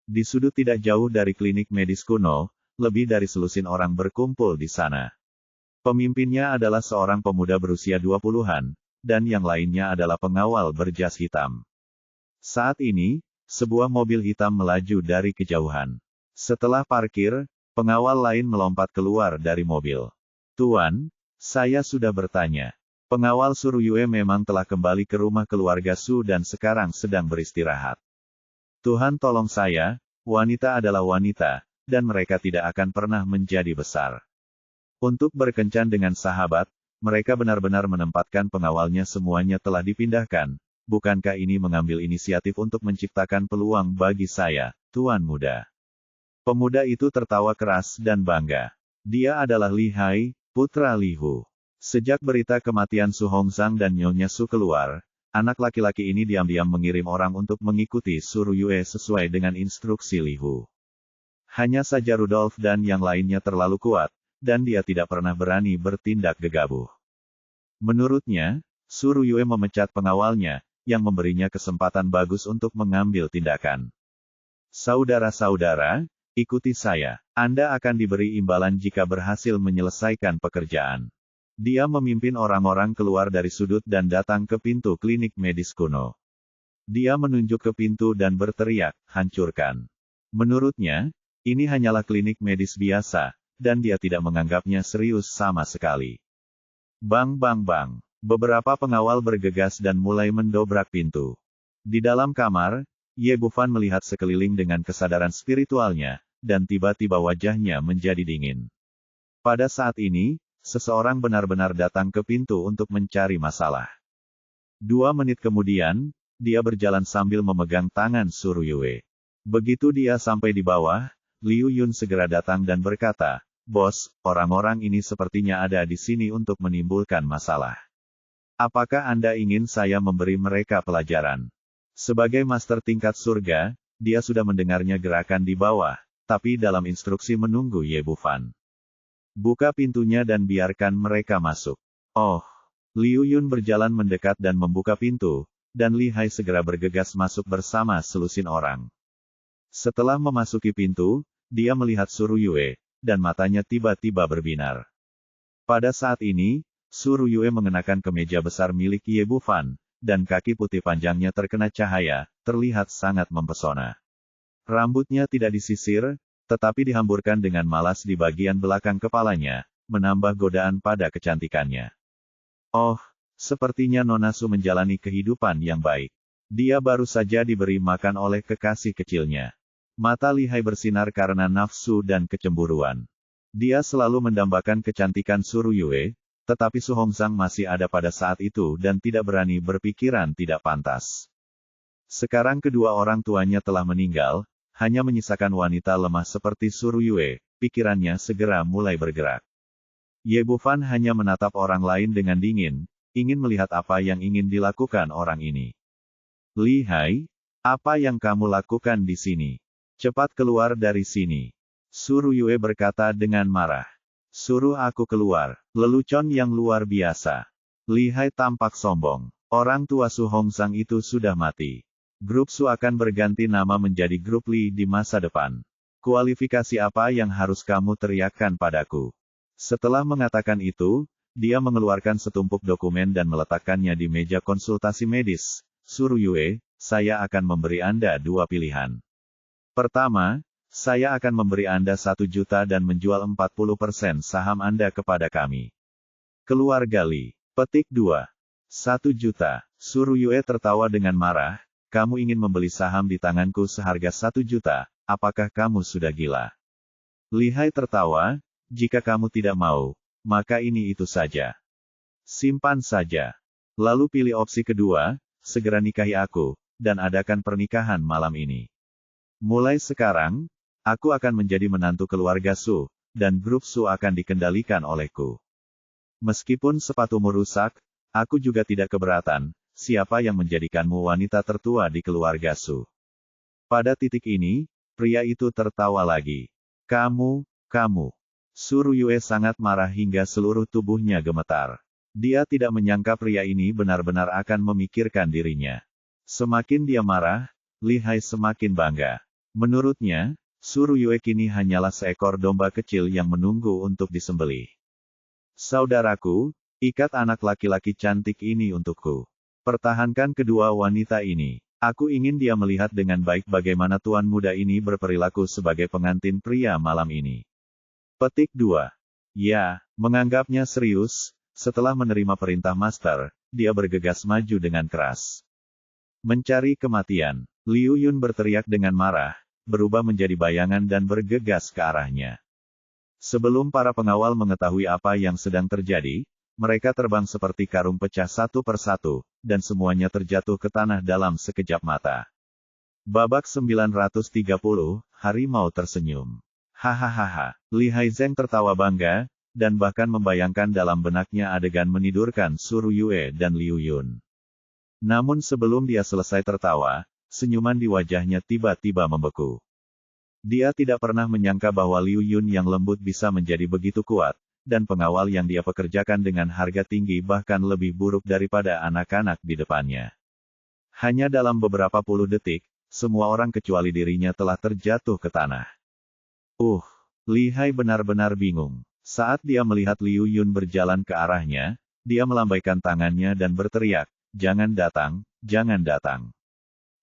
Di sudut tidak jauh dari klinik medis kuno, lebih dari selusin orang berkumpul di sana. Pemimpinnya adalah seorang pemuda berusia 20-an, dan yang lainnya adalah pengawal berjas hitam. Saat ini, sebuah mobil hitam melaju dari kejauhan. Setelah parkir, pengawal lain melompat keluar dari mobil. Tuan, saya sudah bertanya. Pengawal Su Ruyue memang telah kembali ke rumah keluarga Su dan sekarang sedang beristirahat. Tuhan tolong saya, wanita adalah wanita, dan mereka tidak akan pernah menjadi besar. Untuk berkencan dengan sahabat, mereka benar-benar menempatkan pengawalnya semuanya telah dipindahkan. Bukankah ini mengambil inisiatif untuk menciptakan peluang bagi saya, Tuan Muda? Pemuda itu tertawa keras dan bangga. Dia adalah Li Hai, putra Lihu. Sejak berita kematian Su Hongzhang dan Nyonya Su keluar, anak laki-laki ini diam-diam mengirim orang untuk mengikuti Su Ruyue sesuai dengan instruksi Lihu. Hanya saja Rudolf dan yang lainnya terlalu kuat, dan dia tidak pernah berani bertindak gegabah. Menurutnya, Su Ruyue memecat pengawalnya, yang memberinya kesempatan bagus untuk mengambil tindakan. Saudara-saudara, ikuti saya. Anda akan diberi imbalan jika berhasil menyelesaikan pekerjaan. Dia memimpin orang-orang keluar dari sudut dan datang ke pintu klinik medis kuno. Dia menunjuk ke pintu dan berteriak, hancurkan. Menurutnya, ini hanyalah klinik medis biasa, dan dia tidak menganggapnya serius sama sekali. Bang bang bang. Beberapa pengawal bergegas dan mulai mendobrak pintu. Di dalam kamar, Ye Bufan melihat sekeliling dengan kesadaran spiritualnya, dan tiba-tiba wajahnya menjadi dingin. Pada saat ini, seseorang benar-benar datang ke pintu untuk mencari masalah. 2 menit kemudian, dia berjalan sambil memegang tangan Suruyue. Begitu dia sampai di bawah, Liu Yun segera datang dan berkata, "Bos, orang-orang ini sepertinya ada di sini untuk menimbulkan masalah. Apakah Anda ingin saya memberi mereka pelajaran?" Sebagai master tingkat surga, dia sudah mendengarnya gerakan di bawah, tapi dalam instruksi menunggu Ye Bufan. "Buka pintunya dan biarkan mereka masuk." Oh, Liu Yun berjalan mendekat dan membuka pintu, dan Li Hai segera bergegas masuk bersama selusin orang. Setelah memasuki pintu, dia melihat Suruyue, dan matanya tiba-tiba berbinar. Pada saat ini, Suruyue mengenakan kemeja besar milik Ye Bufan, dan kaki putih panjangnya terkena cahaya, terlihat sangat mempesona. Rambutnya tidak disisir, tetapi dihamburkan dengan malas di bagian belakang kepalanya, menambah godaan pada kecantikannya. Oh, sepertinya Nona Su menjalani kehidupan yang baik. Dia baru saja diberi makan oleh kekasih kecilnya. Mata Li Hai bersinar karena nafsu dan kecemburuan. Dia selalu mendambakan kecantikan Suruyue, tetapi Su Hongzhang masih ada pada saat itu dan tidak berani berpikiran tidak pantas. Sekarang kedua orang tuanya telah meninggal, hanya menyisakan wanita lemah seperti Suruyue, pikirannya segera mulai bergerak. Ye Bufan hanya menatap orang lain dengan dingin, ingin melihat apa yang ingin dilakukan orang ini. "Li Hai, apa yang kamu lakukan di sini? Cepat keluar dari sini." Suruyue berkata dengan marah. "Suruh aku keluar." Lelucon yang luar biasa. Li Hai tampak sombong. Orang tua Su Hongzhang itu sudah mati. Grup Su akan berganti nama menjadi Grup Li di masa depan. Kualifikasi apa yang harus kamu teriakkan padaku? Setelah mengatakan itu, dia mengeluarkan setumpuk dokumen dan meletakkannya di meja konsultasi medis. "Suruyue, saya akan memberi Anda 2 pilihan. Pertama, saya akan memberi Anda 1 juta dan menjual 40% saham Anda kepada kami." Keluarga Li. Petik 2. 1 juta. Suruyue tertawa dengan marah, "Kamu ingin membeli saham di tanganku seharga 1 juta, apakah kamu sudah gila?" Li Hai tertawa, "Jika kamu tidak mau, maka ini itu saja. Simpan saja. Lalu pilih opsi kedua, segera nikahi aku, dan adakan pernikahan malam ini. Mulai sekarang, aku akan menjadi menantu keluarga Su, dan grup Su akan dikendalikan olehku. Meskipun sepatumu rusak, aku juga tidak keberatan, siapa yang menjadikanmu wanita tertua di keluarga Su?" Pada titik ini, pria itu tertawa lagi. Kamu. Suruyue sangat marah hingga seluruh tubuhnya gemetar. Dia tidak menyangka pria ini benar-benar akan memikirkan dirinya. Semakin dia marah, Li Hai semakin bangga. Menurutnya, Suruyue kini hanyalah seekor domba kecil yang menunggu untuk disembelih. "Saudaraku, ikat anak laki-laki cantik ini untukku. Pertahankan kedua wanita ini. Aku ingin dia melihat dengan baik bagaimana tuan muda ini berperilaku sebagai pengantin pria malam ini." Petik 2. Ya, menganggapnya serius, setelah menerima perintah master, dia bergegas maju dengan keras. "Mencari kematian." Liu Yun berteriak dengan marah, berubah menjadi bayangan dan bergegas ke arahnya. Sebelum para pengawal mengetahui apa yang sedang terjadi, mereka terbang seperti karung pecah satu persatu, dan semuanya terjatuh ke tanah dalam sekejap mata. Babak 930, Harimau tersenyum. Hahaha. Li Haizeng tertawa bangga, dan bahkan membayangkan dalam benaknya adegan menidurkan Suruyue dan Liu Yun. Namun sebelum dia selesai tertawa, senyuman di wajahnya tiba-tiba membeku. Dia tidak pernah menyangka bahwa Liu Yun yang lembut bisa menjadi begitu kuat, dan pengawal yang dia pekerjakan dengan harga tinggi bahkan lebih buruk daripada anak-anak di depannya. Hanya dalam beberapa puluh detik, semua orang kecuali dirinya telah terjatuh ke tanah. Li Hai benar-benar bingung. Saat dia melihat Liu Yun berjalan ke arahnya, dia melambaikan tangannya dan berteriak, "Jangan datang, jangan datang.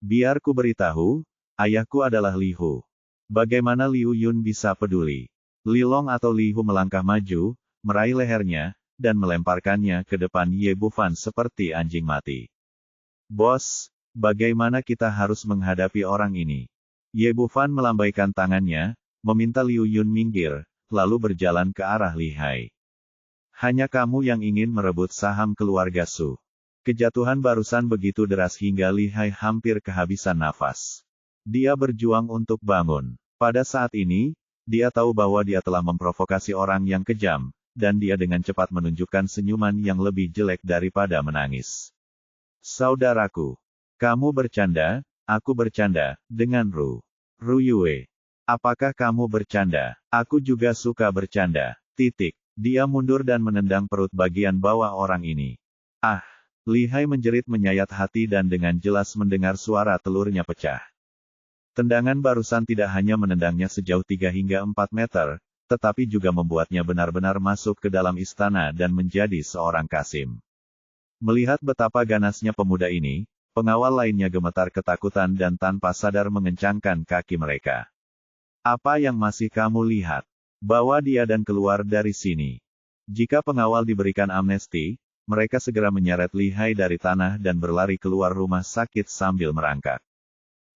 Biar ku beritahu, ayahku adalah Li Hu." Bagaimana Liu Yun bisa peduli? Li Long atau Li Hu melangkah maju, meraih lehernya, dan melemparkannya ke depan Ye Bufan seperti anjing mati. "Bos, Bagaimana kita harus menghadapi orang ini? Ye Bufan melambaikan tangannya, meminta Liu Yun minggir, lalu berjalan ke arah Li Hai. Hanya kamu yang ingin merebut saham keluarga Su. Kejatuhan barusan begitu deras hingga Li Hai hampir kehabisan nafas. Dia berjuang untuk bangun. Pada saat ini, dia tahu bahwa dia telah memprovokasi orang yang kejam, dan dia dengan cepat menunjukkan senyuman yang lebih jelek daripada menangis. Saudaraku. Kamu bercanda, aku bercanda, dengan Ru Yue. Apakah kamu bercanda? Aku juga suka bercanda. Titik. Dia mundur dan menendang perut bagian bawah orang ini. Ah! Li Hai menjerit menyayat hati dan dengan jelas mendengar suara telurnya pecah. Tendangan barusan tidak hanya menendangnya sejauh 3 hingga 4 meter, tetapi juga membuatnya benar-benar masuk ke dalam istana dan menjadi seorang kasim. Melihat betapa ganasnya pemuda ini, pengawal lainnya gemetar ketakutan dan tanpa sadar mengencangkan kaki mereka. Apa yang masih kamu lihat? Bawa dia dan keluar dari sini. Jika pengawal diberikan amnesti, mereka segera menyeret Li Hai dari tanah dan berlari keluar rumah sakit sambil merangkak.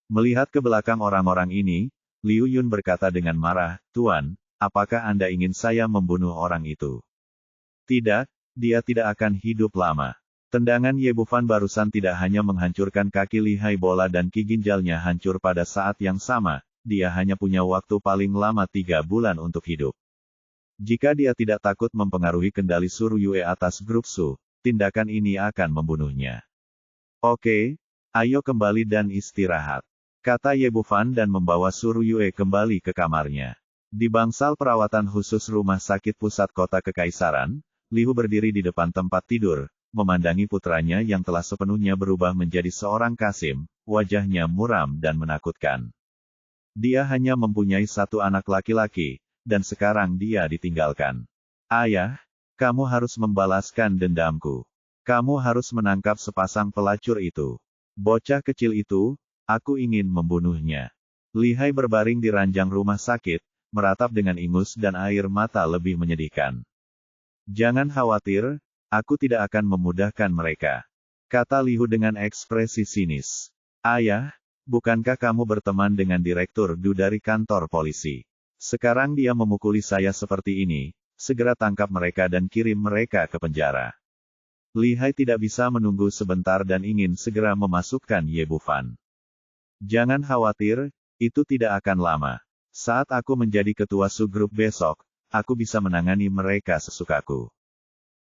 Melihat ke belakang orang-orang ini, Liu Yun berkata dengan marah, "Tuan, apakah Anda ingin saya membunuh orang itu?" Tidak, dia tidak akan hidup lama. Tendangan Ye Bufan barusan tidak hanya menghancurkan kaki Li Hai bola dan ki ginjalnya hancur pada saat yang sama, dia hanya punya waktu paling lama 3 bulan untuk hidup. Jika dia tidak takut mempengaruhi kendali Su Yue atas grup Su, tindakan ini akan membunuhnya. Oke, ayo kembali dan istirahat, kata Ye Bufan dan membawa Su Yue kembali ke kamarnya. Di bangsal perawatan khusus Rumah Sakit Pusat Kota Kekaisaran, Li Hu berdiri di depan tempat tidur, memandangi putranya yang telah sepenuhnya berubah menjadi seorang kasim, wajahnya muram dan menakutkan. Dia hanya mempunyai satu anak laki-laki, dan sekarang dia ditinggalkan. Ayah, kamu harus membalaskan dendamku. Kamu harus menangkap sepasang pelacur itu. Bocah kecil itu, aku ingin membunuhnya. Li Hai berbaring di ranjang rumah sakit, meratap dengan ingus dan air mata lebih menyedihkan. Jangan khawatir, aku tidak akan memudahkan mereka, kata Li Hu dengan ekspresi sinis. Ayah, bukankah kamu berteman dengan Direktur Du dari kantor polisi? Sekarang dia memukuli saya seperti ini, segera tangkap mereka dan kirim mereka ke penjara. Li Hai tidak bisa menunggu sebentar dan ingin segera memasukkan Ye Bufan. Jangan khawatir, itu tidak akan lama. Saat aku menjadi ketua subgrup besok, aku bisa menangani mereka sesukaku.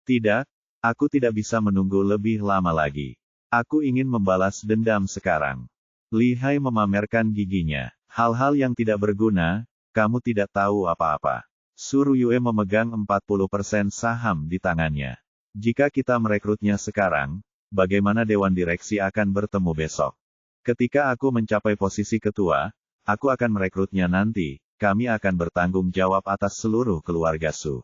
Tidak, aku tidak bisa menunggu lebih lama lagi. Aku ingin membalas dendam sekarang. Li Hai memamerkan giginya. Hal-hal yang tidak berguna, kamu tidak tahu apa-apa. Su Yue memegang 40% saham di tangannya. Jika kita merekrutnya sekarang, bagaimana Dewan Direksi akan bertemu besok? Ketika aku mencapai posisi ketua, aku akan merekrutnya nanti, kami akan bertanggung jawab atas seluruh keluarga Su.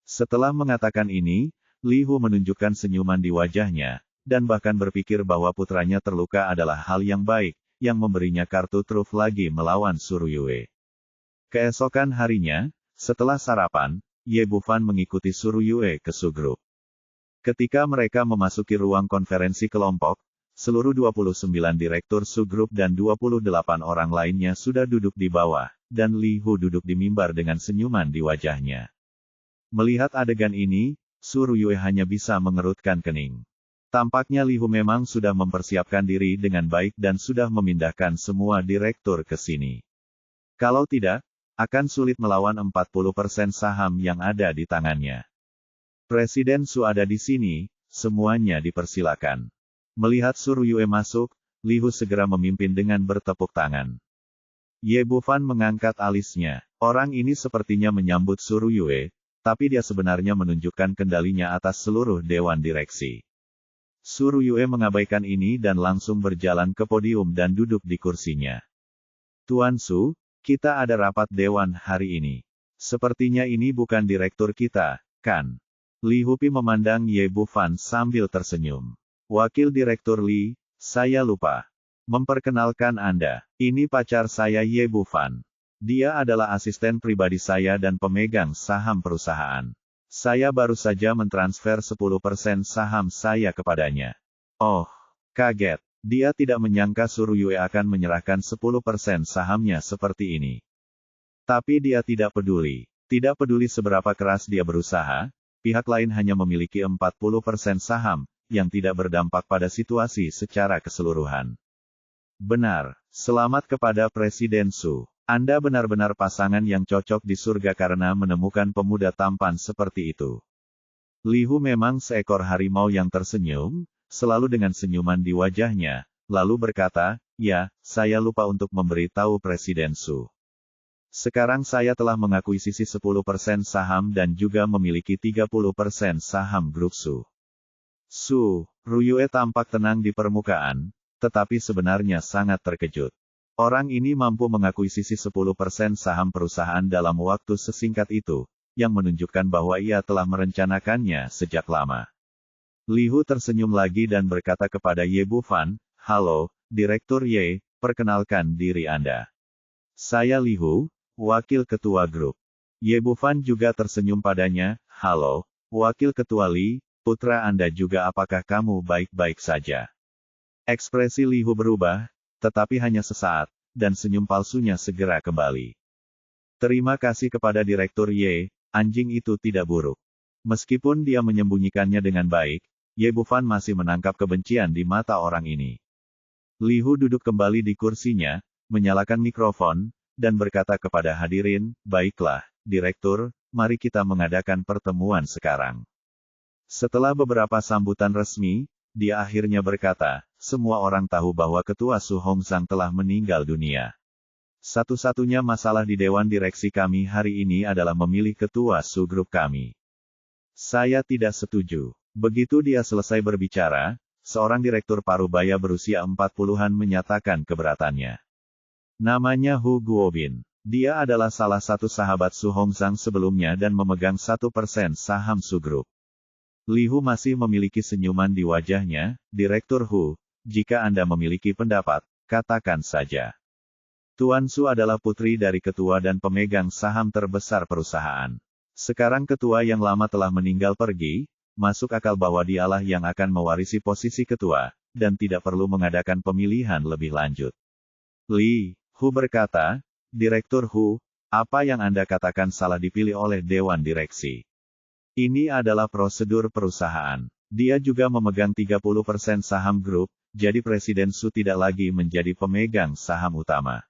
Setelah mengatakan ini, Li Hu menunjukkan senyuman di wajahnya, dan bahkan berpikir bahwa putranya terluka adalah hal yang baik, yang memberinya kartu truf lagi melawan Su Yue. Keesokan harinya, setelah sarapan, Ye Bufan mengikuti Su Yue ke Su Group. Ketika mereka memasuki ruang konferensi kelompok, seluruh 29 direktur Su Group dan 28 orang lainnya sudah duduk di bawah, dan Li Hu duduk di mimbar dengan senyuman di wajahnya. Melihat adegan ini, Su Yue hanya bisa mengerutkan kening. Tampaknya Li Hu memang sudah mempersiapkan diri dengan baik dan sudah memindahkan semua direktur ke sini. Kalau tidak, akan sulit melawan 40% saham yang ada di tangannya. Presiden Su ada di sini, semuanya dipersilakan. Melihat Su Yue masuk, Li Hu segera memimpin dengan bertepuk tangan. Ye Bufan mengangkat alisnya. Orang ini sepertinya menyambut Su Yue, tapi dia sebenarnya menunjukkan kendalinya atas seluruh dewan direksi. Su Yue mengabaikan ini dan langsung berjalan ke podium dan duduk di kursinya. Tuan Su, kita ada rapat dewan hari ini. Sepertinya ini bukan direktur kita, kan? Li Hupi memandang Ye Bufan sambil tersenyum. Wakil Direktur Li, saya lupa. Memperkenalkan Anda, ini pacar saya Ye Bufan. Dia adalah asisten pribadi saya dan pemegang saham perusahaan. Saya baru saja mentransfer 10% saham saya kepadanya. Oh, kaget. Dia tidak menyangka Su Ruyue akan menyerahkan 10% sahamnya seperti ini. Tapi dia tidak peduli. Tidak peduli seberapa keras dia berusaha, pihak lain hanya memiliki 40% saham, yang tidak berdampak pada situasi secara keseluruhan. Benar, selamat kepada Presiden Su. Anda benar-benar pasangan yang cocok di surga karena menemukan pemuda tampan seperti itu. Li Hu memang seekor harimau yang tersenyum, selalu dengan senyuman di wajahnya, lalu berkata, ya, saya lupa untuk memberitahu Presiden Su. Sekarang saya telah mengakuisisi 10% saham dan juga memiliki 30% saham grup Su. Su Ruyue tampak tenang di permukaan, tetapi sebenarnya sangat terkejut. Orang ini mampu mengakuisisi 10% saham perusahaan dalam waktu sesingkat itu, yang menunjukkan bahwa ia telah merencanakannya sejak lama. Li Hu tersenyum lagi dan berkata kepada Ye Bufan, halo, Direktur Ye, perkenalkan diri Anda. Saya Li Hu, Wakil Ketua Grup. Ye Bufan juga tersenyum padanya, halo, Wakil Ketua Li, putra Anda juga apakah kamu baik-baik saja? Ekspresi Li Hu berubah, tetapi hanya sesaat, dan senyum palsunya segera kembali. Terima kasih kepada Direktur Ye, anjing itu tidak buruk. Meskipun dia menyembunyikannya dengan baik, Ye Bufan masih menangkap kebencian di mata orang ini. Li Hu duduk kembali di kursinya, menyalakan mikrofon, dan berkata kepada hadirin, baiklah, Direktur, mari kita mengadakan pertemuan sekarang. Setelah beberapa sambutan resmi, dia akhirnya berkata, semua orang tahu bahwa Ketua Su Hongzhang telah meninggal dunia. Satu-satunya masalah di Dewan Direksi kami hari ini adalah memilih Ketua Su Grup kami. Saya tidak setuju. Begitu dia selesai berbicara, seorang direktur parubaya berusia 40-an menyatakan keberatannya. Namanya Hu Guobin. Dia adalah salah satu sahabat Su Hongzhang sebelumnya dan memegang 1% saham Su Group. Li Hu masih memiliki senyuman di wajahnya, Direktur Hu, jika Anda memiliki pendapat, katakan saja. Tuan Su adalah putri dari ketua dan pemegang saham terbesar perusahaan. Sekarang ketua yang lama telah meninggal pergi, masuk akal bahwa dialah yang akan mewarisi posisi ketua, dan tidak perlu mengadakan pemilihan lebih lanjut. Li Hu berkata, Direktur Hu, apa yang Anda katakan salah dipilih oleh Dewan Direksi. Ini adalah prosedur perusahaan. Dia juga memegang 30% saham grup, jadi Presiden Su tidak lagi menjadi pemegang saham utama.